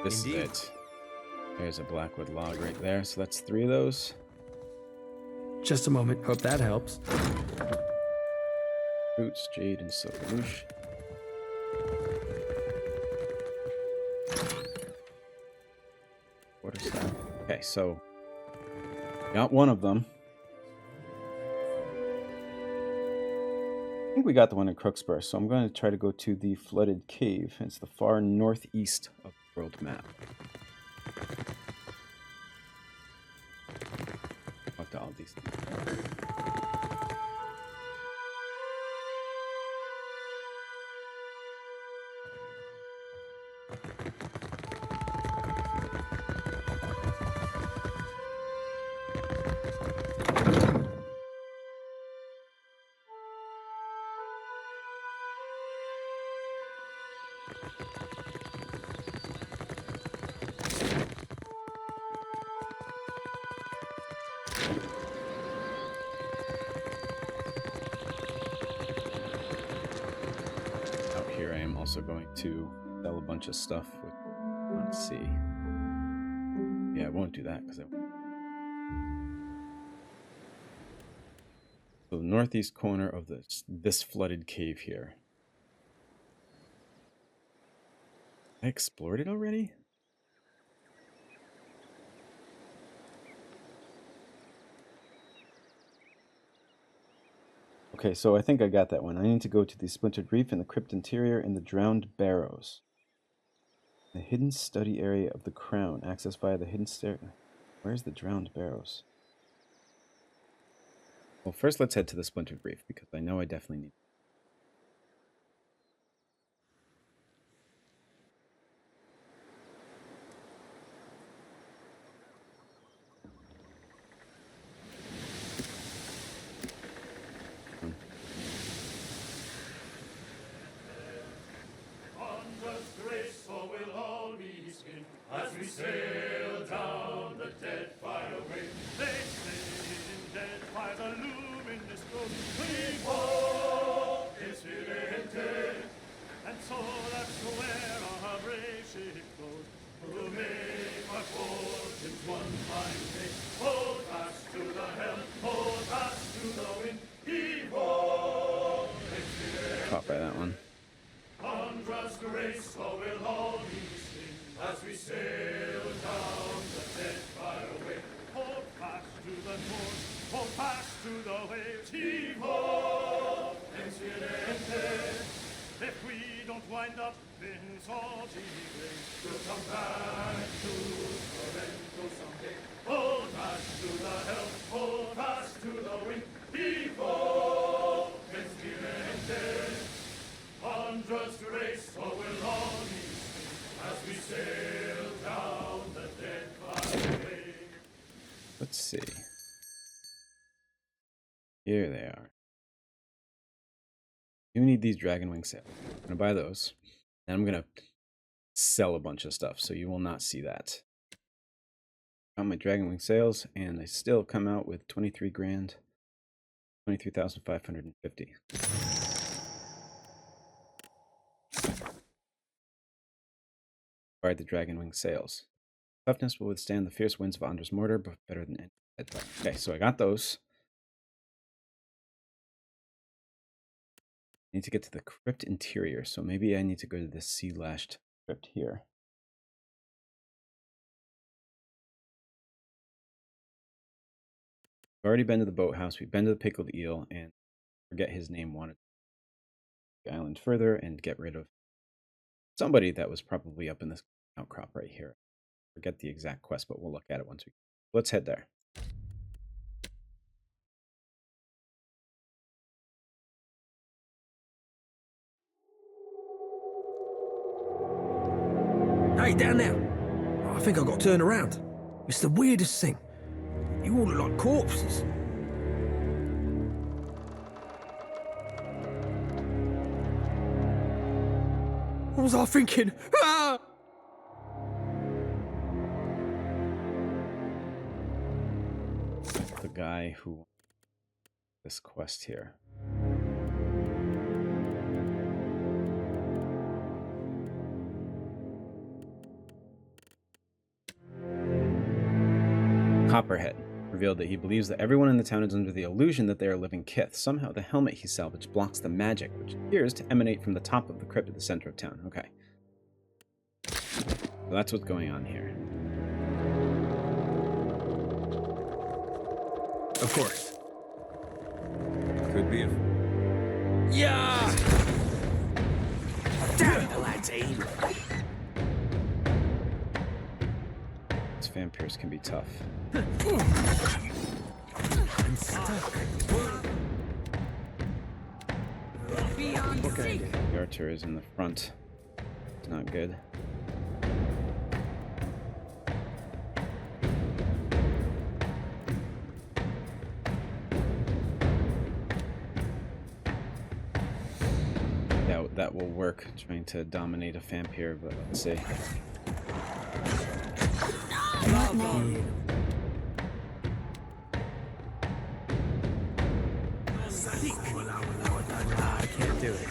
This is it. There's a Blackwood log right there, so that's 3 of those. Just a moment. Hope that helps. Boots, jade, and silver loosh. What is that? Okay, so got one of them. I think we got the one in Crooksburg, so I'm going to try to go to the flooded cave. It's the far northeast of the world map. Talk to all these things. Also going to sell a bunch of stuff with, let's see. Yeah, I won't do that because I. So the northeast corner of this flooded cave here. I explored it already? Okay, so I think I got that one. I need to go to the Splintered Reef in the crypt interior in the Drowned Barrows. The hidden study area of the crown, accessed via the hidden stair. Where's the Drowned Barrows? Well, first let's head to the Splintered Reef, because I know I definitely need. As we sail down the Deadfire way, they say in Deadfire the luminous goes, Vivo Incidente, and so that's where our brave ship goes, to make our fortunes one fine day. Hold fast to the helm, hold fast to the wind, Vivo Incidente. Caught by that one. Ondra's grace, so will all be as we sail down the Deadfire way. Hold fast to the course, hold fast to the waves. Heave-ho, Incidente. If we don't wind up in salty graves, we'll come back to Sorrento someday. Hold fast to the helm, hold fast to the wind. Heave-ho, Incidente. Ondra's grace, so will all be as we sail down the Deadfire way. Let's see. Here they are. You need these dragon wing sails. I'm gonna buy those. And I'm gonna sell a bunch of stuff, so you will not see that. Got my dragon wing sails, and I still come out with 23 grand, 23,550. Acquired the dragon wing sails. Toughness will withstand the fierce winds of Ondra's mortar, but better than any Deadfire. Okay, so I got those. I need to get to the crypt interior, so maybe I need to go to the sea-lashed crypt here. We've already been to the boathouse, we've been to the pickled eel, and forget his name wanted the island further and get rid of somebody that was probably up in this outcrop right here. forget the exact quest, but we'll look at it once we... Let's head there. Hey, down there. I think I got turned around. It's the weirdest thing. You all look like corpses. What was I thinking? Ah! The guy who... This quest here. Copperhead revealed that he believes that everyone in the town is under the illusion that they are living kith. Somehow the helmet he salvaged blocks the magic, which appears to emanate from the top of the crypt at the center of town. Okay. So that's what's going on here. Of course. Could be. Yeah! Damn the lad's aim! These vampires can be tough. I'm stuck. Okay. The archer is in the front. It's not good. That will work, trying to dominate a vampire, but let's see. I can't do it.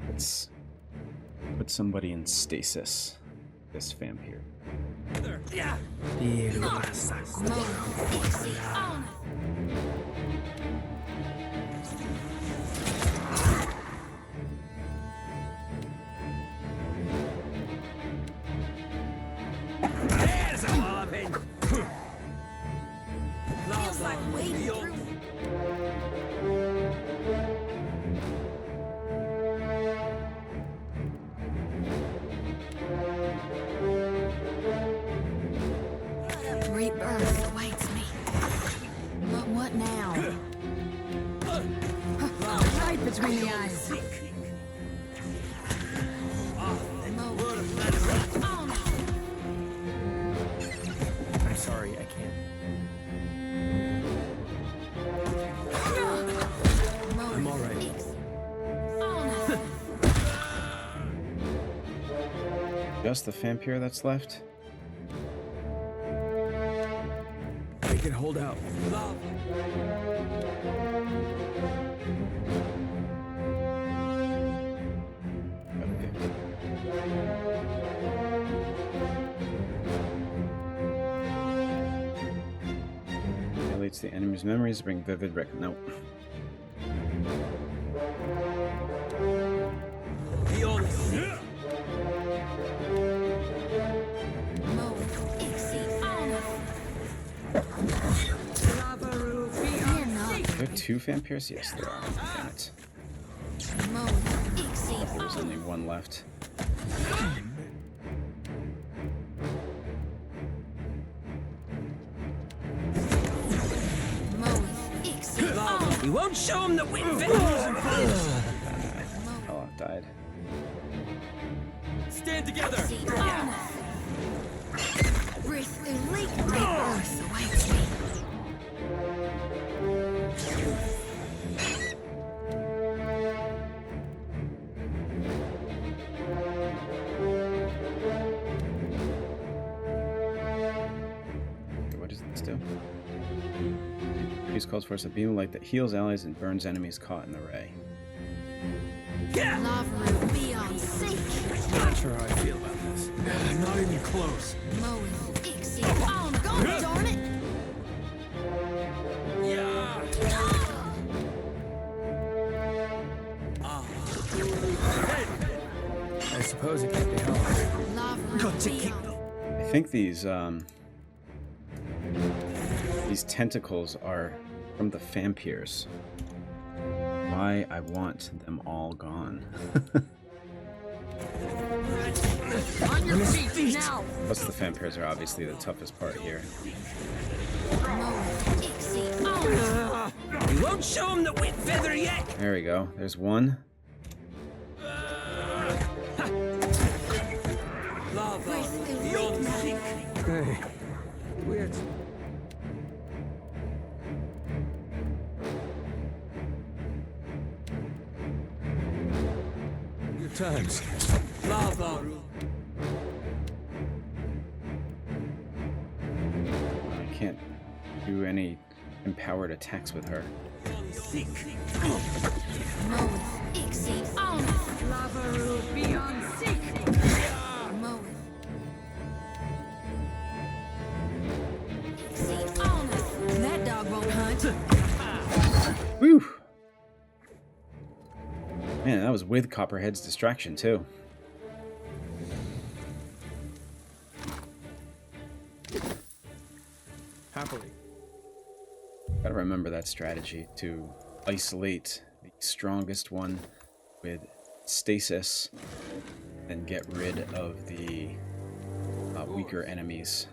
Let's put somebody in stasis. This vampire. Rebirth awaits me. But what now? Right between the eyes. I'm sorry, I can't. I'm alright. Just the vampire that's left? I can hold out. Highlights the enemy's memories, bring vivid nope. Are there two vampires? Yes, there are. Damn it. There's only one left. We won't show him that we're Oh, died. Stand together! Rebirth awaits me. What does this do? Priest calls forth a beam of light that heals allies and burns enemies caught in the ray. Lorethrough, be on sync. Not sure how I feel about this. Not even close. Oh, God darn it! Yeah! I suppose it can't be helped. Got to keep. I think these tentacles are from the vampires. Why I want them all gone. On your feet now! Plus the vampires are obviously the toughest part here. We won't show him the wet feather yet! There we go. There's one. Hey, weird. Good times. Lava. I can't do any empowered attacks with her. That dog won't hunt. Whew! Man, that was with Copperhead's distraction, too. Happily. Gotta remember that strategy to isolate the strongest one with stasis and get rid of the weaker enemies.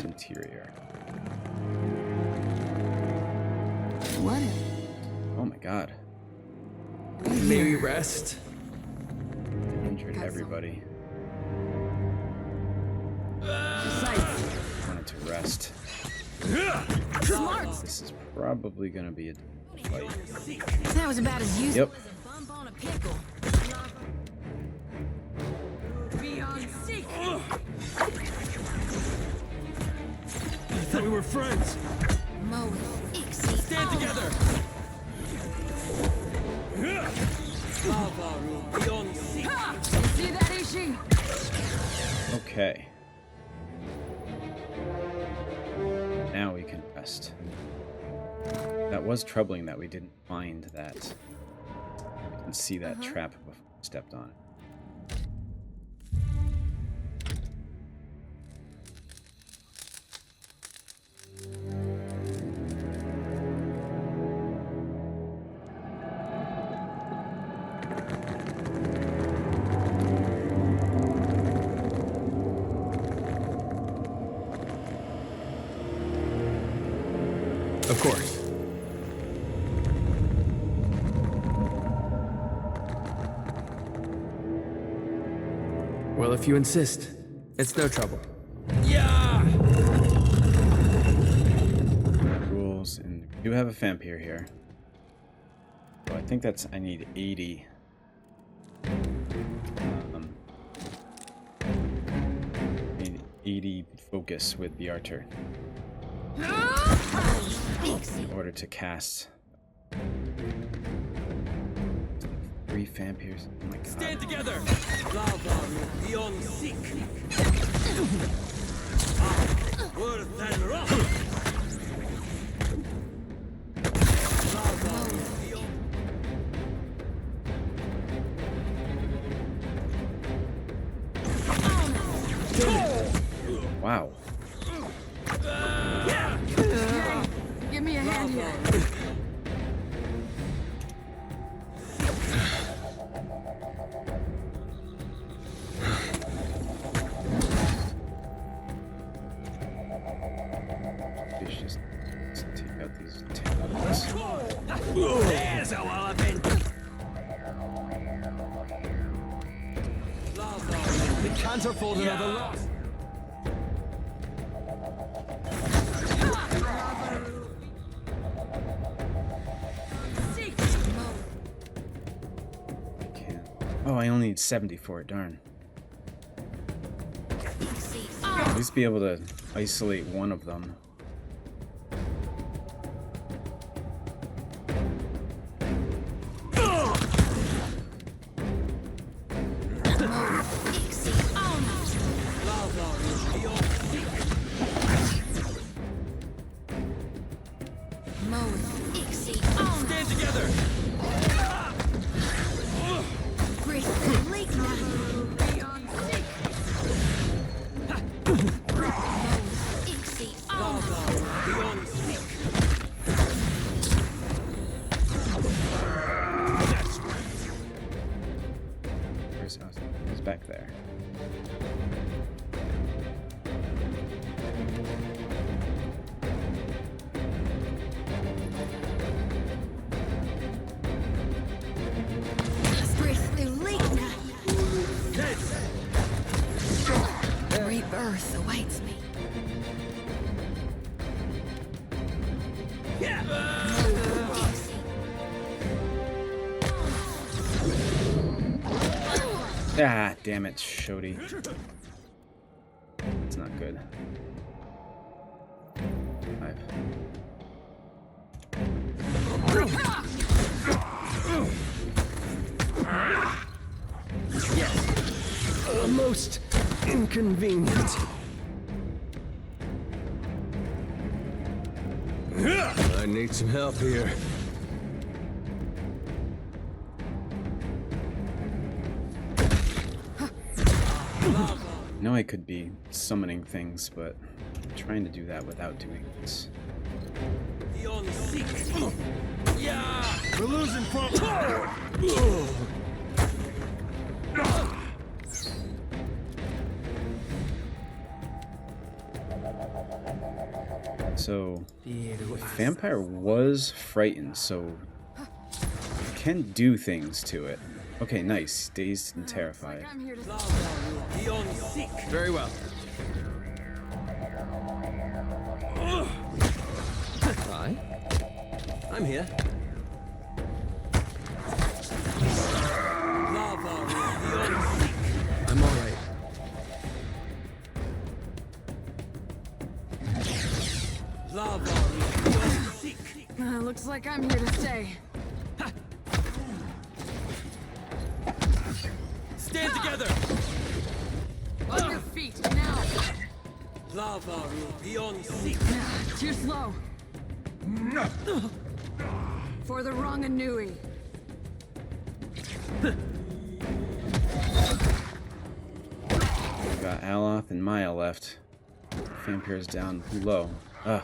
Interior. What? Oh my god. May we rest? Injured everybody. Wanted to rest. Smart. This is probably gonna be a fight. That was about as useful Yep. as a bump on a pickle. Beyond sick. I thought we were friends. Stand together. See that, Ishi? Okay. Now we can rest. That was troubling that we didn't find that. We didn't see that trap before we stepped on it. Of course. Well, if you insist, it's no trouble. Yeah! Rules, and we do have a vampire here. So I think that's, I need 80. Need 80 focus with the Archer in order to cast 3 vampires. Oh my god. Stand together! Beyond seek. Worth and rock. Wow. Give me a hand here. Let's just take out these tablets. There's how I've been. We can't afford another loss. Oh, I only need 70 for it, darn. At least be able to isolate one of them. was back there. Rebirth awaits me. Ah, damn it, Shody. It's not good. 5. Yes. Most inconvenient. I need some help here. I know I could be summoning things, but I'm trying to do that without doing this. Yeah, we're losing from. So, the vampire was frightened, so you can do things to it. Okay, nice. Dazed and terrified. Very well. Hi. I'm here. I'm all right. Looks like I'm here to stay. Stand together! On your feet, now! Lava beyond seek. Too slow. For the wrong Anui. We've got Aloth and Maia left. Vampires down below. Ugh.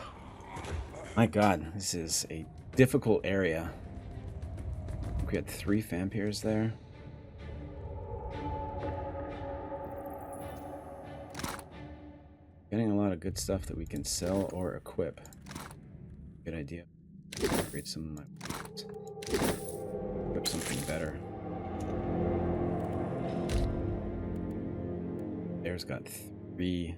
My god, this is a difficult area. We had 3 vampires there. Getting a lot of good stuff that we can sell or equip. Good idea. Upgrade some of my weapons. Equip something better. There's got 3.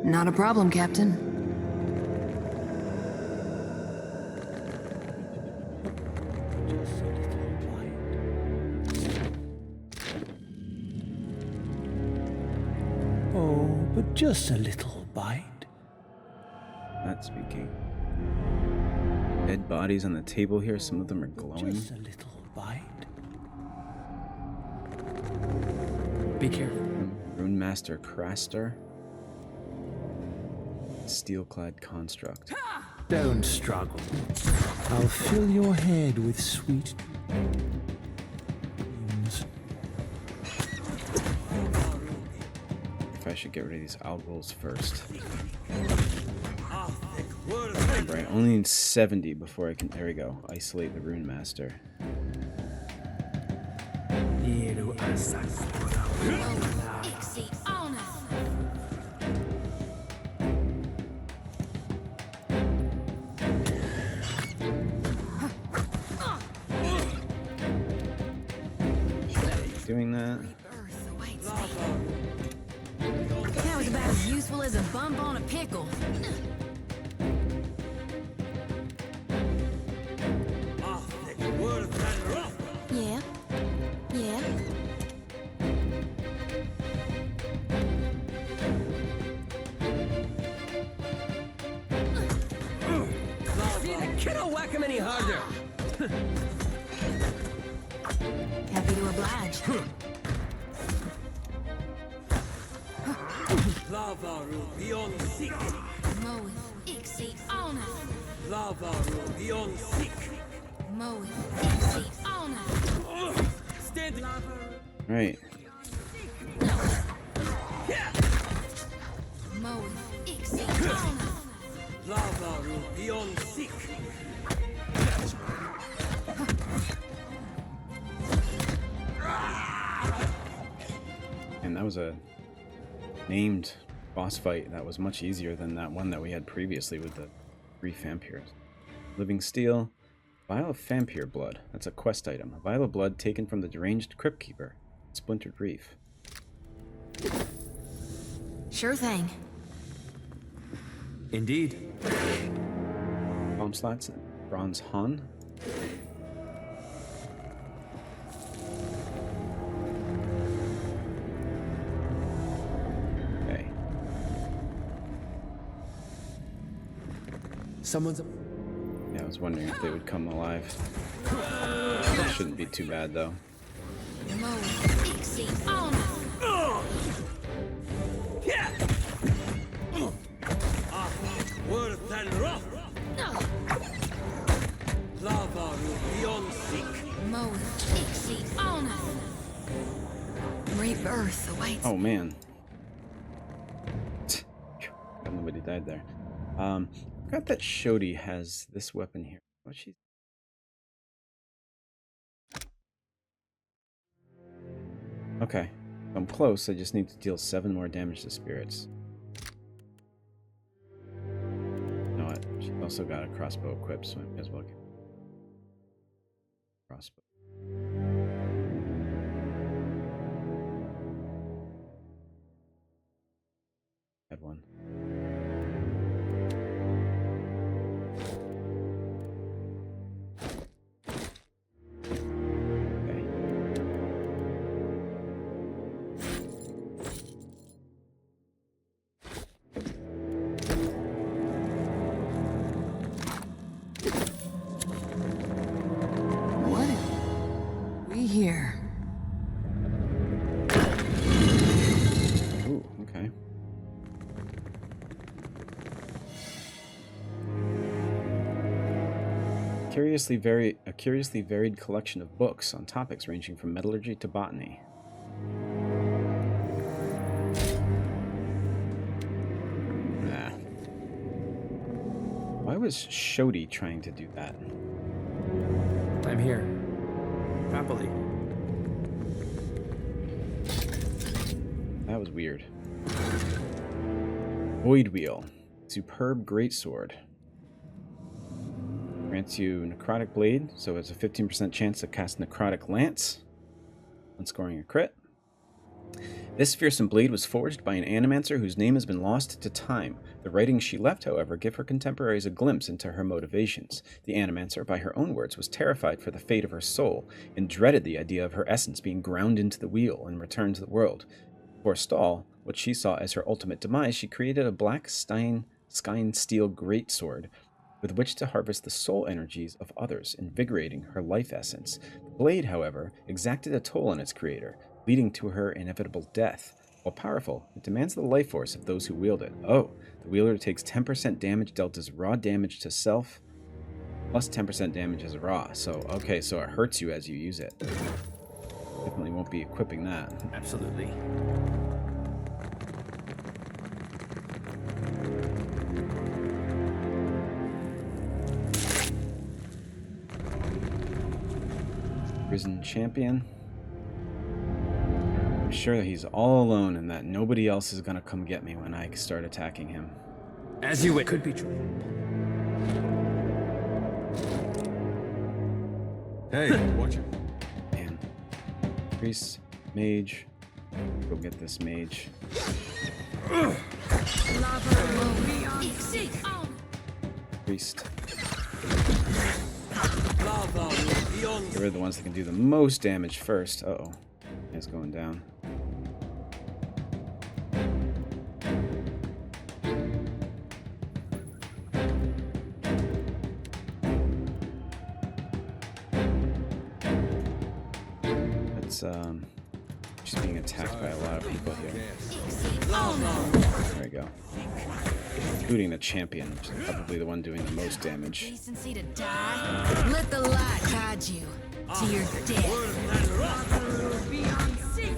Not a problem, Captain. Oh, but just a little bite. Not speaking. Dead bodies on the table here. Some of them are glowing. Just a little bite. Be careful. Rune Master Craster. Steel-clad construct. Don't struggle. I'll fill your head with sweet dreams. If I should get rid of these owls first. Remember, I only need 70 before I can. There we go. Isolate the Rune Master. Doing that. That was about as useful as a bump on a pickle. Yeah. Yeah. Cannot whack him any harder. Happy to oblige. Lava beyond seek. Moe, Ixie, honor. Lava beyond seek. Moe, Ixie, honor. Stand. Right. Lava will beyond sick. And that was a named boss fight that was much easier than that one that we had previously with the Reef vampires. Living Steel, Vial of Vampire Blood. That's a quest item. A vial of blood taken from the deranged Crypt Keeper. Splintered Reef. Sure thing. Indeed. Bomb slots, Bronze Han. Okay. Someone's. Yeah, I was wondering if they would come alive. That shouldn't be too bad, though. Lava will beyond sick. Rebirth awaits. Oh man. God, nobody died there. I forgot that Shodi has this weapon here. What she? Okay, I'm close. I just need to deal 7 more damage to spirits. You know what? She's also got a crossbow equipped, so I may as well get crossbow. Had one. Here. Ooh, okay. A curiously varied collection of books on topics ranging from metallurgy to botany. Nah. Why was Shodi trying to do that? I'm here. Happily. That was weird. Void Wheel. Superb greatsword. Grants you Necrotic Blade, so it's a 15% chance to cast Necrotic Lance when scoring a crit. This fearsome blade was forged by an animancer whose name has been lost to time. The writings she left, however, give her contemporaries a glimpse into her motivations. The animancer, by her own words, was terrified for the fate of her soul and dreaded the idea of her essence being ground into the wheel and returned to the world. To forestall what she saw as her ultimate demise, she created a black Skine steel greatsword with which to harvest the soul energies of others, invigorating her life essence. The blade, however, exacted a toll on its creator, leading to her inevitable death. While powerful, it demands the life force of those who wield it. Oh, the wielder takes 10% damage dealt as raw damage to self, plus 10% damage as raw. So, okay, so it hurts you as you use it. Definitely won't be equipping that. Absolutely. Risen Champion. I'm sure that he's all alone and that nobody else is gonna come get me when I start attacking him. As you wish. Could be true. Hey, watch it. Man. Priest, mage. Go get this mage. Priest. They're the ones that can do the most damage first. Uh-oh. It's going down. It's, she's being attacked by a lot of people here. There we go. Including the champion, which is probably the one doing the most damage. Decency to die. Let the light guide you to your death. Beyond sick.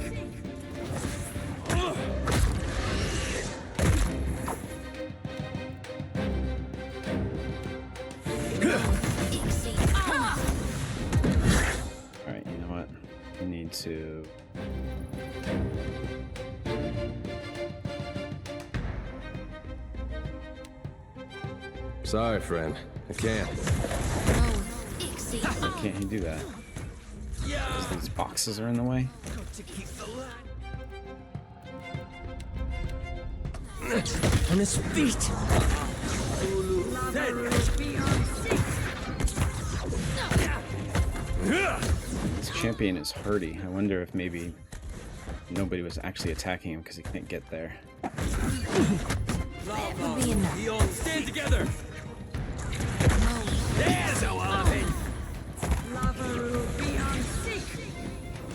Sorry, friend. I can't. Why can't he do that? Because these boxes are in the way? On his feet! This champion is hardy. I wonder if maybe nobody was actually attacking him because he can't get there. Stand together! There's a walloping!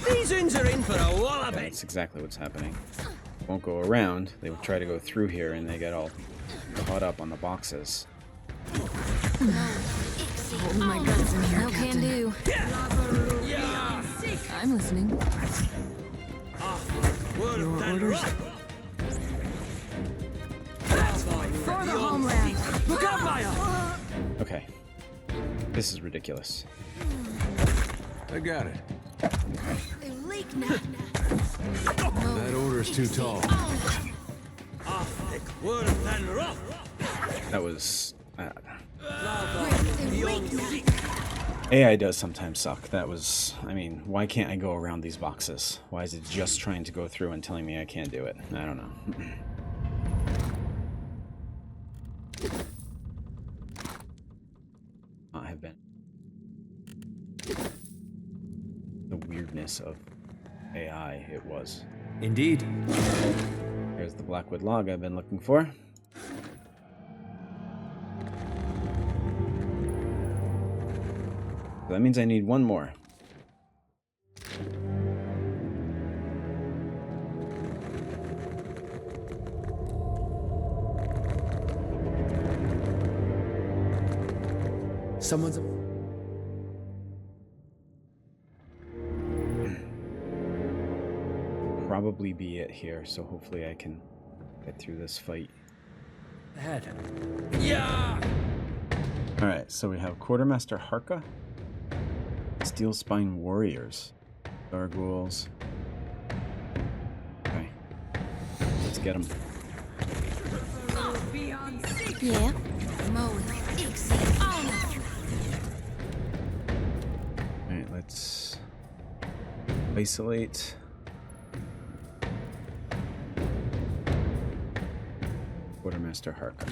These uns are in for a walloping! That's exactly what's happening. Won't go around. They will try to go through here and they get all caught up on the boxes. Hold my guts in here, No can do. I'm listening. Your orders? For the homeland! Look out, Maia! Okay. This is ridiculous. I got it. That order's too tall. That was... AI does sometimes suck. That was... I mean, why can't I go around these boxes? Why is it just trying to go through and telling me I can't do it? I don't know. I have been... The weirdness of AI it was. Indeed. Here's the Blackwood log I've been looking for. So that means I need one more. Someone's... Probably be it here, so hopefully I can get through this fight. Ahead. Yeah! Alright, so we have Quartermaster Harka, Steel Spine Warriors, Gargoyles. Okay, let's get them. Yeah. Alright, let's isolate. Quartermaster Harka.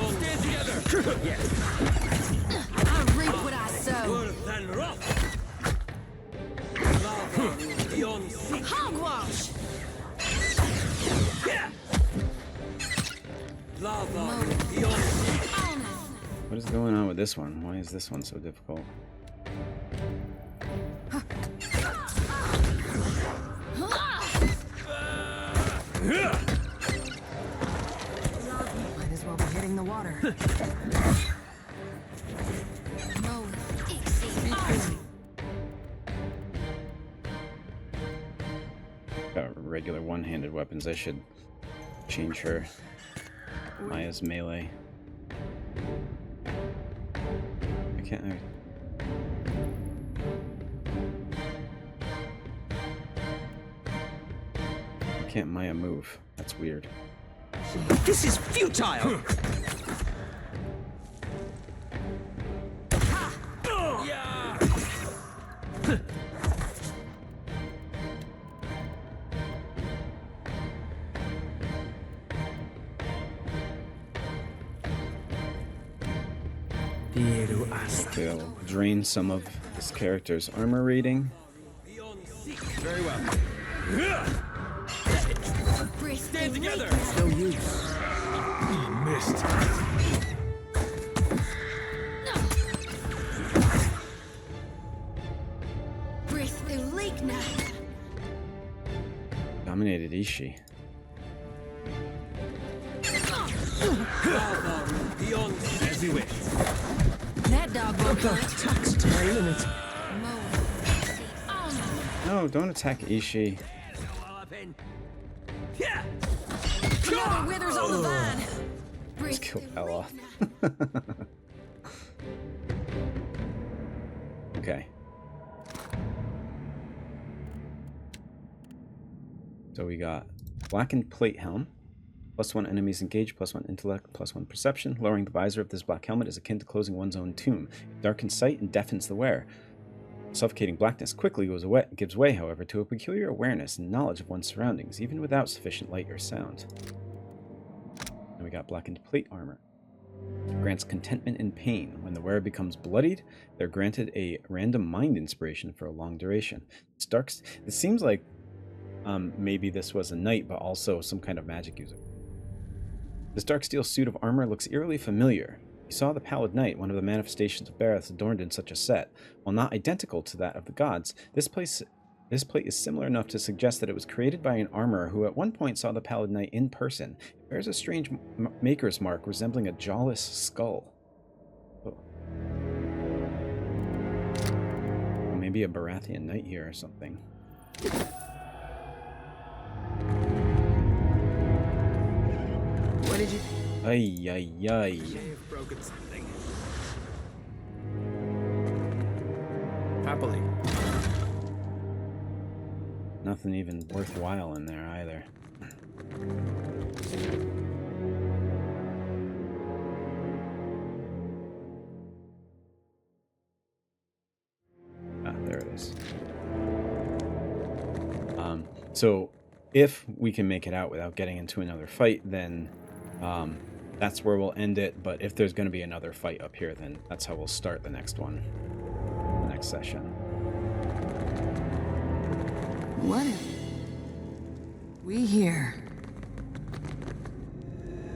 Stand together! Yes. I reap what I sow. Hogwash! What is going on with this one? Why is this one so difficult? Might as well be hitting the water. Got regular one-handed weapons. I should change her. Maia's melee. I can't. Why can't Maia move? That's weird. This is futile! They'll drain some of this character's armor rating. Very well. Stand together! No use. He missed. Dominated Ishii. As you wish. That dog won't Tax time and it's... No, don't attack Ishii. Another withers on the vine. Let's kill Ella. So we got blackened plate helm. +1 enemies engaged, +1 intellect, +1 perception. Lowering the visor of this black helmet is akin to closing one's own tomb. It darkens sight and deafens the wearer. Suffocating blackness quickly gives way, however, to a peculiar awareness and knowledge of one's surroundings, even without sufficient light or sound. And we got blackened plate armor. Grants contentment in pain. When the wearer becomes bloodied, they're granted a random mind inspiration for a long duration. It seems like maybe this was a knight, but also some kind of magic user. This dark steel suit of armor looks eerily familiar. You saw the Pallid Knight, one of the manifestations of Barroth, adorned in such a set. While not identical to that of the gods, this plate is similar enough to suggest that it was created by an armorer who at one point saw the Pallid Knight in person. It bears a strange maker's mark resembling a jawless skull. Oh. Well, maybe a Barathian knight here or something. What did you... Ay, ay, ay. Broken something. Happily. Nothing even worthwhile in there either. Ah, there it is. So if we can make it out without getting into another fight, then that's where we'll end it. But if there's going to be another fight up here, then that's how we'll start the next one, the next session. What if we here?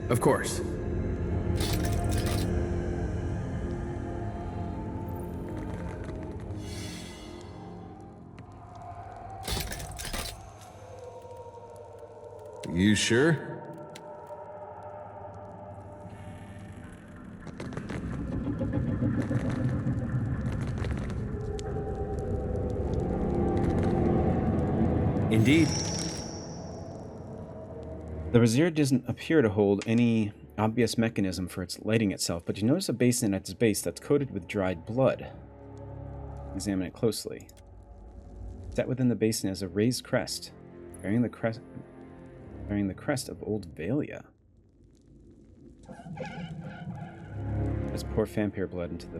Of course. You sure? Indeed. The brazier doesn't appear to hold any obvious mechanism for its lighting itself, but you notice a basin at its base that's coated with dried blood. Examine it closely. Set within the basin is a raised crest, bearing the crest of Old Valia. Let's pour vampire blood into the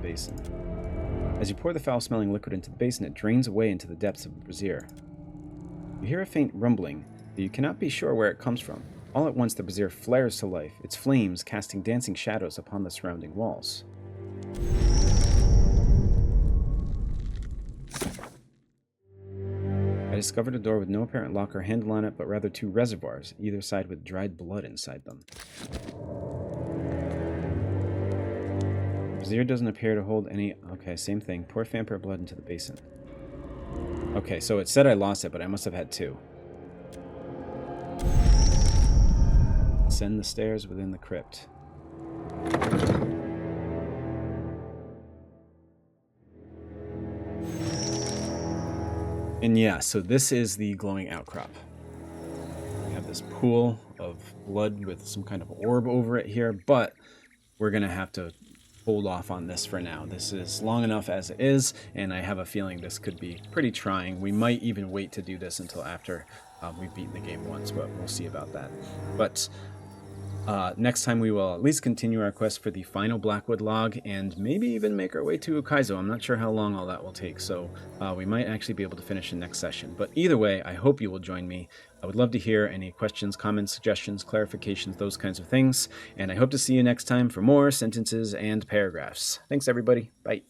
basin. As you pour the foul-smelling liquid into the basin, it drains away into the depths of the brazier. You hear a faint rumbling, but you cannot be sure where it comes from. All at once, the brazier flares to life, its flames casting dancing shadows upon the surrounding walls. I discovered a door with no apparent lock or handle on it, but rather two reservoirs, either side with dried blood inside them. The brazier doesn't appear to hold any... Okay, same thing. Pour vampire blood into the basin. Okay, so it said I lost it, but I must have had two. Ascend the stairs within the crypt. And yeah, so this is the glowing outcrop. We have this pool of blood with some kind of orb over it here, but we're going to have to hold off on this for now. This is long enough as it is, and I have a feeling this could be pretty trying. We might even wait to do this until after we've beaten the game once, but we'll see about that. But next time we will at least continue our quest for the final Blackwood log and maybe even make our way to Kaizo. I'm not sure how long all that will take, so we might actually be able to finish in next session. But either way, I hope you will join me. I would love to hear any questions, comments, suggestions, clarifications, those kinds of things. And I hope to see you next time for more sentences and paragraphs. Thanks, everybody. Bye.